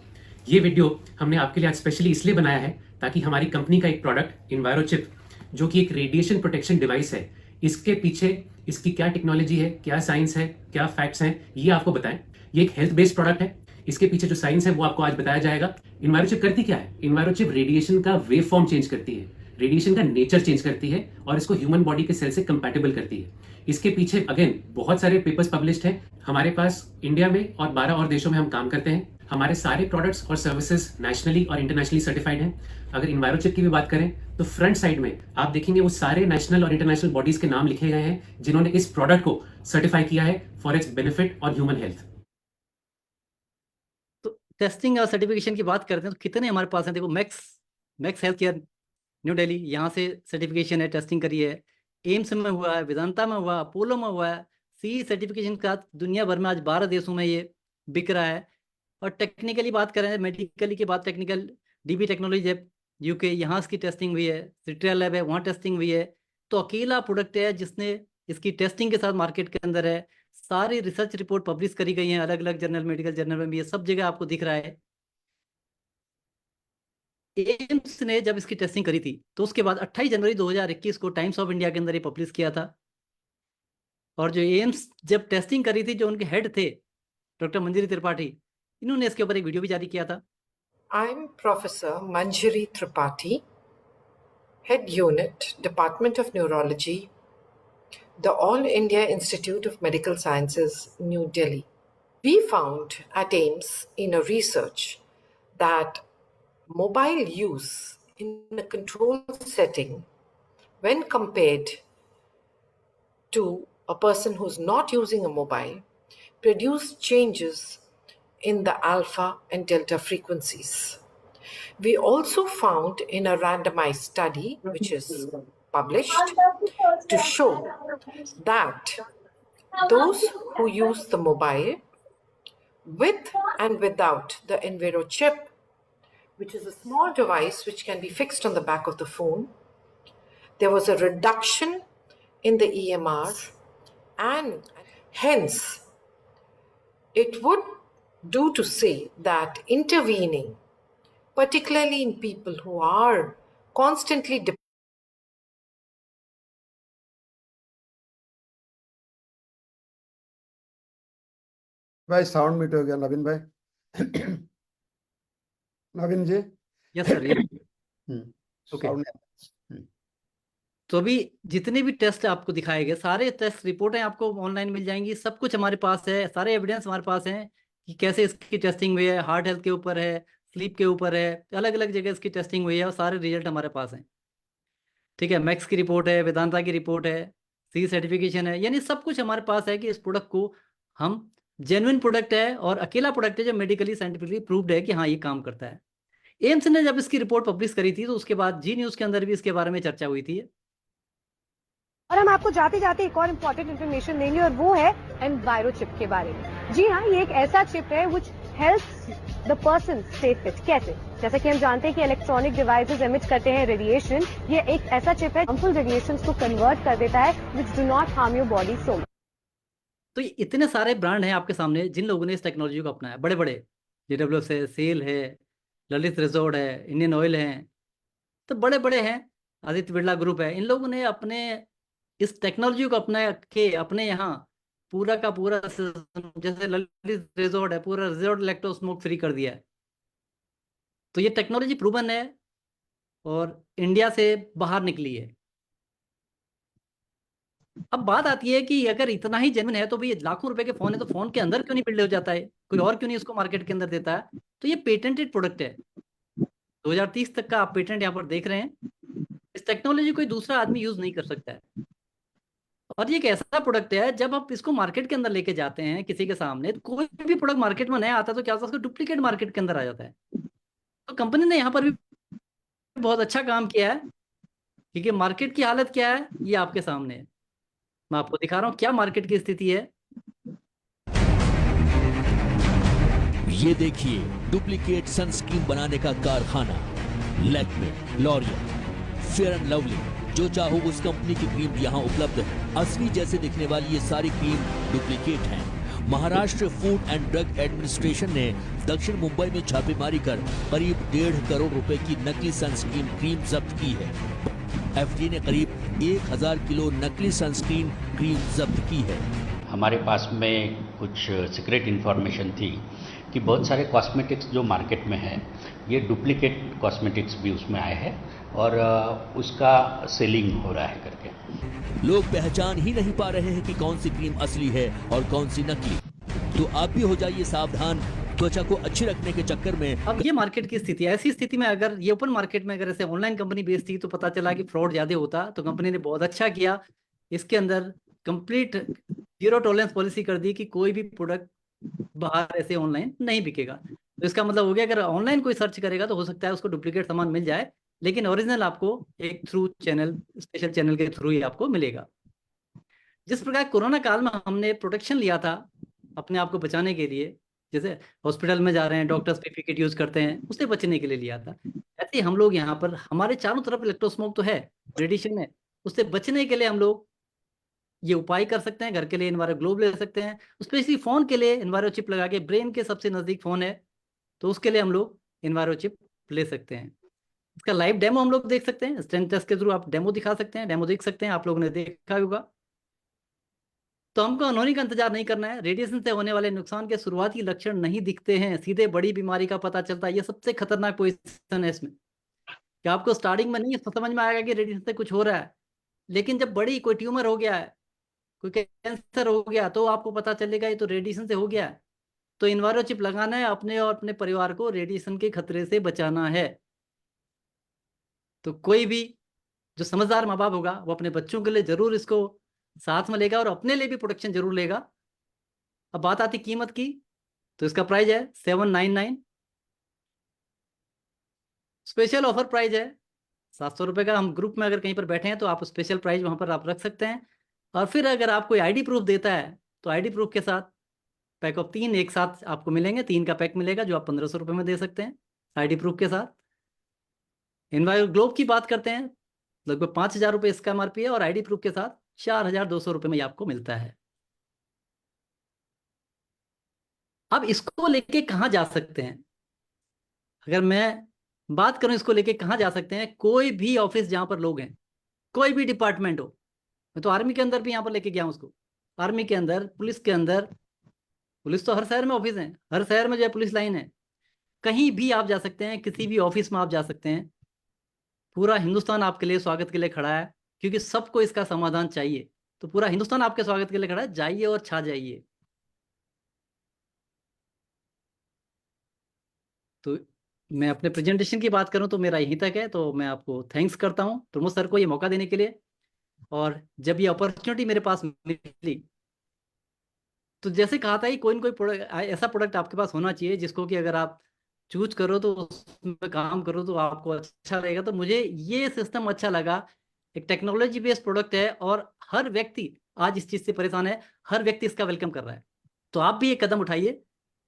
ये वीडियो हमने आपके लिए आज स्पेशली इसलिए बनाया है ताकि हमारी कंपनी का एक प्रोडक्ट इन्वायरो चिप, जो कि एक रेडिएशन प्रोटेक्शन डिवाइस है, इसके पीछे इसकी क्या टेक्नोलॉजी है, क्या साइंस है, क्या फैक्ट्स हैं, ये आपको बताएं। ये एक हेल्थ बेस्ड प्रोडक्ट है, इसके पीछे जो साइंस है वो आपको आज बताया जाएगा। इन्वायरो चिप करती क्या है? इन्वायरो चिप रेडिएशन का वेव फॉर्म चेंज करती है, रेडिएशन का नेचर चेंज करती है और इसको ह्यूमन बॉडी के सेल से कंपैटिबल करती है। इसके पीछे अगेन बहुत सारे पेपर्स पब्लिश्ड हैं हमारे पास। इंडिया में और 12 और देशों में हम काम करते हैं। हमारे सारे प्रोडक्ट्स और सर्विसेज नेशनली और इंटरनेशनली सर्टिफाइड हैं। अगर इन्वायरोचिप की भी बात करें तो फ्रंट साइड में आप देखेंगे वो सारे नेशनल और इंटरनेशनल बॉडीज के नाम लिखे गए हैं जिन्होंने इस प्रोडक्ट को सर्टिफाई किया है फॉर इट्स बेनिफिट और ह्यूमन हेल्थ। तो टेस्टिंग और सर्टिफिकेशन की बात करते हैं तो कितने हमारे पास हैं। देखो max health care new Delhi, यहाँ से सर्टिफिकेशन है, टेस्टिंग करी है। एम्स में हुआ है, वेदांता में हुआ, अपोलो में हुआ है। सी सर्टिफिकेशन का दुनिया भर में आज 12 देशों में ये बिक रहा है। और टेक्निकली बात करें, मेडिकली की बात, टेक्निकल डीबी टेक्नोलॉजी है यूके, यहाँ इसकी टेस्टिंग हुई है। सिट्रिया लैब है, वहाँ टेस्टिंग हुई है। तो अकेला प्रोडक्ट है जिसने इसकी टेस्टिंग के साथ मार्केट के अंदर है। सारी रिसर्च रिपोर्ट पब्लिश करी गई हैं अलग अलग जर्नल, मेडिकल जर्नल में भी, ये सब जगह आपको दिख रहा है। एम्स ने जब इसकी टेस्टिंग करी थी तो उसके बाद 28 जनवरी 2021 को टाइम्स ऑफ इंडिया के अंदर ये पब्लिश किया था। और जो एम्स जब टेस्टिंग करी थी, जो उनके हेड थे डॉक्टर मंजरी त्रिपाठी, इन्होंने इसके ऊपर एक वीडियो भी जारी किया था। I'm Professor Manjari Tripathi, Head Unit, Department of Neurology, the All India Institute of Medical Sciences, New Delhi. We found at AIIMS in a research that mobile use in a controlled setting, when compared to a person who's not using a mobile, produced changes in the alpha and delta frequencies. We also found in a randomized study, which is published, to show that those who use the mobile with and without the Enviro chip, which is a small device which can be fixed on the back of the phone, there was a reduction in the EMR, and hence it would do to say that intervening, particularly in people who are constantly भाई sound mute हो गया नवीन भाई। Naveen ji. Yes sir. Okay. तो अभी जितने भी test आपको दिखाए गए, सारे टेस्ट रिपोर्टें आपको ऑनलाइन मिल जाएंगी। सब कुछ हमारे पास है, सारे एविडेंस हमारे पास हैं कि कैसे इसकी टेस्टिंग हुई है। हार्ट हेल्थ के ऊपर है, स्लीप के ऊपर है, अलग अलग जगह इसकी टेस्टिंग हुई है और सारे रिजल्ट हमारे पास हैं। ठीक है, मैक्स की रिपोर्ट है, वेदांता की रिपोर्ट है, सी सर्टिफिकेशन है, यानी सब कुछ हमारे पास है कि इस प्रोडक्ट को हम जेन्युइन प्रोडक्ट है और अकेला प्रोडक्ट है जो मेडिकली साइंटिफिकली प्रूव्ड है कि हाँ ये काम करता है। एम्स ने जब इसकी रिपोर्ट पब्लिश करी थी तो उसके बाद जी न्यूज़ के अंदर भी इसके बारे में चर्चा हुई थी। और हम आपको जाते जाते एक और इम्पोर्टेंट इन्फॉर्मेशन देंगे और वो है एनवायरो चिप के बारे में। जी हाँ, ये एक ऐसा चिप है which helps the person stay fit. कैसे? जैसा कि हम जानते हैं कि इलेक्ट्रॉनिक डिवाइसेस एमिट करते हैं रेडिएशन। ये एक ऐसा चिप है हार्मफुल रेडिएशंस को कन्वर्ट कर देता है which do not harm your body so much. तो इतने सारे ब्रांड हैं आपके सामने जिन लोगों ने इस टेक्नोलॉजी को अपनाया। बड़े बड़े JWS है, सेल है, ललित रिजॉर्ट है, इंडियन ऑयल है, तो बड़े बड़े हैं, आदित्य बिरला ग्रुप है। इन लोगों ने अपने इस टेक्नोलॉजी को अपना के अपने यहाँ पूरा का पूरा, जैसे ललित रिजॉर्ट है, पूरा रिजॉर्ट इलेक्ट्रो स्मोक फ्री कर दिया है। तो ये टेक्नोलॉजी प्रूवन है और इंडिया से बाहर निकली है। अब बात आती है कि अगर इतना ही जेन्युइन है तो भाई लाखों रुपए के फोन है तो फोन के अंदर क्यों नहीं बिल्ड हो जाता है, कोई और क्यों नहीं इसको मार्केट के अंदर देता है। तो ये पेटेंटेड प्रोडक्ट है, 2030 तक का आप पेटेंट यहाँ पर देख रहे हैं। इस टेक्नोलॉजी कोई दूसरा आदमी यूज नहीं कर सकता है। और ये एक ऐसा प्रोडक्ट है जब आप इसको मार्केट के अंदर लेके जाते हैं किसी के सामने, तो कोई भी प्रोडक्ट मार्केट में नया आता है तो क्या होता है, उसको डुप्लीकेट मार्केट के अंदर आ जाता है। तो कंपनी ने यहाँ पर भी बहुत अच्छा काम किया है, क्योंकि मार्केट की हालत क्या है ये आपके सामने है। मैं आपको दिखा रहा हूँ क्या मार्केट की स्थिति है। ये देखिए डुप्लीकेट सनस्क्रीन बनाने का कारखाना Lakme, L'Oréal, fair and lovely, जो चाहो उस कंपनी की क्रीम यहाँ उपलब्ध है। असली जैसे दिखने वाली ये सारी क्रीम डुप्लीकेट हैं। Maharashtra food and drug administration ने दक्षिण मुंबई में छापेमारी कर करीब 1.5 करोड़ रुपए की नकली सनस्क्रीन क्रीम जब्त की है। FDA ने करीब 1000 किलो नकली सनस्क्रीन क्रीम जब्त की है। हमारे पास में कुछ सीक्रेट इन्फॉर्मेशन थी कि बहुत सारे कॉस्मेटिक्स जो मार्केट में है, ये डुप्लीकेट कॉस्मेटिक्स भी उसमें आए हैं और उसका सेलिंग हो रहा है करके। लोग पहचान ही नहीं पा रहे हैं कि कौन सी क्रीम असली है और कौन सी नकली। तो आप भी हो जाइए सावधान, त्वचा को अच्छी रखने के चक्कर में अब ये मार्केट की स्थिति है। ऐसी स्थिति में अगर ये ओपन मार्केट में अगर ऐसे ऑनलाइन कंपनी बेचती तो पता चला कि फ्रॉड ज्यादा होता, तो कंपनी ने बहुत अच्छा किया, इसके अंदर कंप्लीट जीरो टॉलरेंस पॉलिसी कर दी कि कोई भी प्रोडक्ट बाहर ऐसे ऑनलाइन नहीं बिकेगा। तो इसका मतलब हो गया अगर ऑनलाइन कोई सर्च करेगा तो हो सकता है उसको डुप्लीकेट सामान मिल जाए, लेकिन ओरिजिनल आपको एक थ्रू चैनल, स्पेशल चैनल के थ्रू ही आपको मिलेगा। जिस प्रकार कोरोना काल में हमने प्रोटेक्शन लिया था अपने आप को बचाने के लिए, जैसे हॉस्पिटल में जा रहे हैं डॉक्टर्स पीपीई किट यूज करते हैं, उससे बचने के लिए लिया था, ऐसे ही हम लोग यहाँ पर हमारे चारों तरफ इलेक्ट्रोस्मोक तो है, रेडिएशन है, उससे बचने के लिए हम लोग ये उपाय कर सकते हैं। घर के लिए इन्वायरो ग्लोब ले सकते हैं, स्पेशली फोन के लिए इन्वायरो चिप लगा के, ब्रेन के सबसे नजदीक फोन है तो उसके लिए हम लोग इन्वायरो चिप ले सकते हैं। इसका लाइव डेमो हम लोग देख सकते हैं, स्ट्रेंथ टेस्ट के थ्रू आप डेमो दिखा सकते हैं, डेमो देख सकते हैं, आप लोगों ने देखा होगा। तो हमको अनहोनी का इंतजार नहीं करना है। रेडिएशन से होने वाले नुकसान के शुरुआती लक्षण नहीं दिखते हैं, सीधे बड़ी बीमारी का पता चलता है। ये सबसे खतरनाक पोजीशन है इसमें, कि आपको स्टार्टिंग में नहीं समझ में आएगा कि रेडिएशन से कुछ हो रहा है, लेकिन जब बड़ी कोई ट्यूमर हो गया है, कोई कैंसर हो गया, तो आपको पता चलेगा ये तो रेडिएशन से हो गया है। तो इन्वायरो चिप लगाना है, अपने और अपने परिवार को रेडिएशन के खतरे से बचाना है। तो कोई भी जो समझदार माँ बाप होगा वो अपने बच्चों के लिए जरूर इसको साथ में लेगा और अपने लिए भी प्रोटेक्शन जरूर लेगा। अब बात आती कीमत की, तो इसका प्राइस है 799, स्पेशल ऑफर प्राइस है 700 रुपये का। हम ग्रुप में अगर कहीं पर बैठे हैं तो आप स्पेशल प्राइस वहां पर आप रख सकते हैं। और फिर अगर आप कोई आईडी प्रूफ देता है तो आईडी प्रूफ के साथ पैक ऑफ 3 एक साथ आपको मिलेंगे, 3 का पैक मिलेगा जो आप 1500 रुपये में दे सकते हैं आईडी प्रूफ के साथ। इन्वायरो ग्लोब की बात करते हैं, लगभग 5000 रुपये इसका एमआरपी है और आईडी प्रूफ के साथ 4200 रुपये में ये आपको मिलता है। अब इसको लेके कहाँ जा सकते हैं, अगर मैं बात करूं इसको लेके कहाँ जा सकते हैं, कोई भी ऑफिस जहां पर लोग हैं, कोई भी डिपार्टमेंट हो, मैं तो आर्मी के अंदर भी यहाँ पर लेके गया हूँ उसको, आर्मी के अंदर, पुलिस के अंदर, पुलिस तो हर शहर में ऑफिस है, हर शहर में जो है पुलिस लाइन है, कहीं भी आप जा सकते हैं, किसी भी ऑफिस में आप जा सकते हैं। पूरा हिंदुस्तान आपके लिए स्वागत के लिए खड़ा है, क्योंकि सबको इसका समाधान चाहिए। तो पूरा हिंदुस्तान आपके स्वागत के लिए खड़ा है, जाइए और छा जाइए। तो मैं अपने प्रेजेंटेशन की बात करूं तो मेरा यहीं तक है। तो मैं आपको थैंक्स करता हूं प्रमोद सर को ये मौका देने के लिए। और जब ये अपॉर्चुनिटी मेरे पास मिली तो जैसे कहा था कि कोई ना कोई प्रोडक्ट, ऐसा प्रोडक्ट आपके पास होना चाहिए जिसको कि अगर आप चूज करो तो उसमें काम करो तो आपको अच्छा लगेगा। तो मुझे ये सिस्टम अच्छा लगा, एक टेक्नोलॉजी बेस्ड प्रोडक्ट है और हर व्यक्ति आज इस चीज़ से परेशान है, हर व्यक्ति इसका वेलकम कर रहा है। तो आप भी एक कदम उठाइए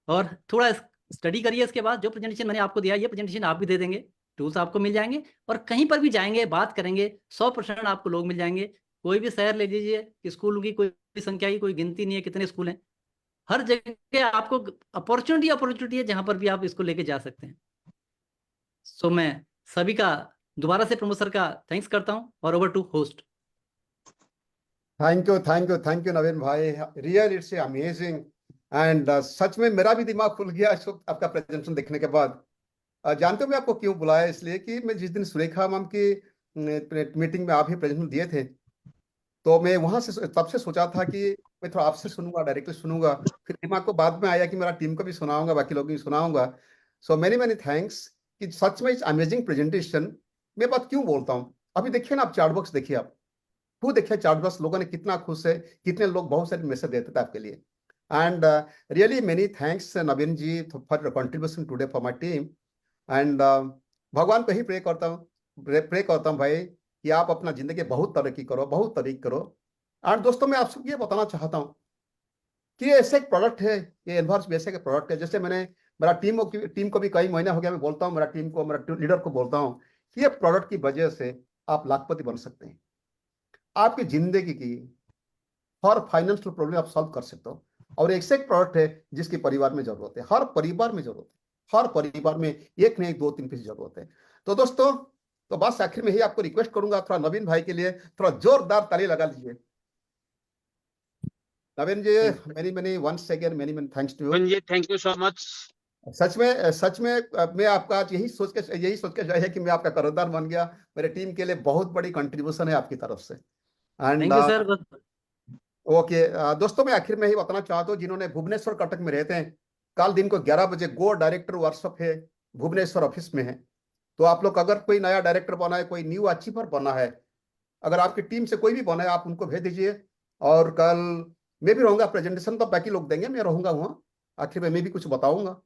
और थोड़ा स्टडी करिए। इसके बाद जो प्रेजेंटेशन मैंने आपको दिया, ये प्रेजेंटेशन आप भी दे देंगे, टूल्स आपको मिल जाएंगे और कहीं पर भी जाएंगे बात करेंगे 100% आपको लोग मिल जाएंगे। कोई भी शहर ले लीजिए, स्कूलों की कोई संख्या की कोई गिनती नहीं है, कितने स्कूल हैं, हर जगह आपको अपॉर्चुनिटी है जहां पर भी आप इसको लेके जा सकते हैं। सो मैं सभी का दोबारा से प्रमोद सर का थैंक्स करता हूं और over to host. Thank you Naveen भाई, रियल इट्स अमेजिंग एंड सच में मेरा भी दिमाग खुल गया इस वक्त आपका प्रेजेंटेशन देखने के बाद। जानते हो मैं आपको क्यों बुलाया, इसलिए कि मैं जिस दिन सुरेखा मैम की मीटिंग में आप ही प्रेजेंटेशन दिए थे तो मैं वहां से तब से सोचा था कि मैं थोड़ा आपसे सुनूंगा, डायरेक्टली सुनूंगा, फिर दिमाग को बाद में आया कि मेरा टीम को भी सुनाऊंगा, बाकी लोगों को भी सुनाऊंगा। सो मेनी थैंक्स कि सच में इस अमेजिंग प्रेजेंटेशन। मैं बात क्यों बोलता हूँ, अभी देखिए ना आप चार्ट बॉक्स देखिए, आप खुद देखिए चार्ट बॉक्स, लोगों ने कितना खुश है, कितने लोग बहुत सारे मैसेज देते थे आपके लिए। And really many thanks Naveen ji for your contribution today for my team. And भगवान को ही प्रे करता हूँ भाई कि आप अपना जिंदगी बहुत तरक्की करो, बहुत तरक्की करो। और दोस्तों मैं आप सबको ये बताना चाहता हूँ कि ये ऐसे एक प्रोडक्ट है, ये एनवर्स भी ऐसे एक प्रोडक्ट है, जैसे मैंने मेरा टीम को भी कई महीने हो गया मैं बोलता हूँ, मेरा टीम को, मेरा लीडर को बोलता हूँ कि ये प्रोडक्ट की वजह से आप लाखपति बन सकते हैं, आपकी जिंदगी की हर फाइनेंशियल प्रॉब्लम आप सॉल्व कर सकते हो। और एक से एक प्रोडक्ट है जिसकी परिवार में जरूरत है, हर परिवार में जरूरत है, हर परिवार में एक नहीं 2-3 पीस जरूरत है। तो दोस्तों तो बस आखिर में ही आपको रिक्वेस्ट करूंगा, थोड़ा नवीन भाई के लिए थोड़ा जोरदार ताली लगा लीजिए। Naveen ji many once again many thanks to you. Thank you so much. सच में मैं आपका यही सोच के है कि मैं आपका कर्जदार बन गया। मेरे टीम के लिए बहुत बड़ी कंट्रीब्यूशन है आपकी तरफ से। एंड ओके दोस्तों मैं आखिर में ही बताना चाहता हूँ, जिन्होंने भुवनेश्वर कटक में रहते हैं, कल दिन को 11 बजे गो डायरेक्टर वर्कशॉप है, भुवनेश्वर ऑफिस में है। तो आप लोग अगर कोई नया डायरेक्टर बना है, कोई न्यू अचीवर बना है, अगर आपकी टीम से कोई भी बना है, आप उनको भेज दीजिए। और कल मैं भी रहूंगा, प्रेजेंटेशन तो बाकी लोग देंगे, मैं रहूंगा वहाँ, आखिर में मैं भी कुछ बताऊंगा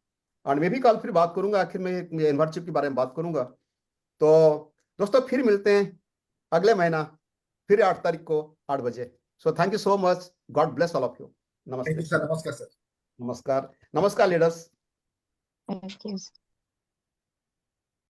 और मैं भी कल फिर बात करूंगा, आखिर में इन्वर्शिप के बारे में बात करूंगा। तो दोस्तों फिर मिलते हैं अगले महीना, फिर 8 तारीख को 8 बजे। So thank you so much, God bless all of you. नमस्ते सर। नमस्कार सर। नमस्कार, नमस्कार लीडर्स। Thank you.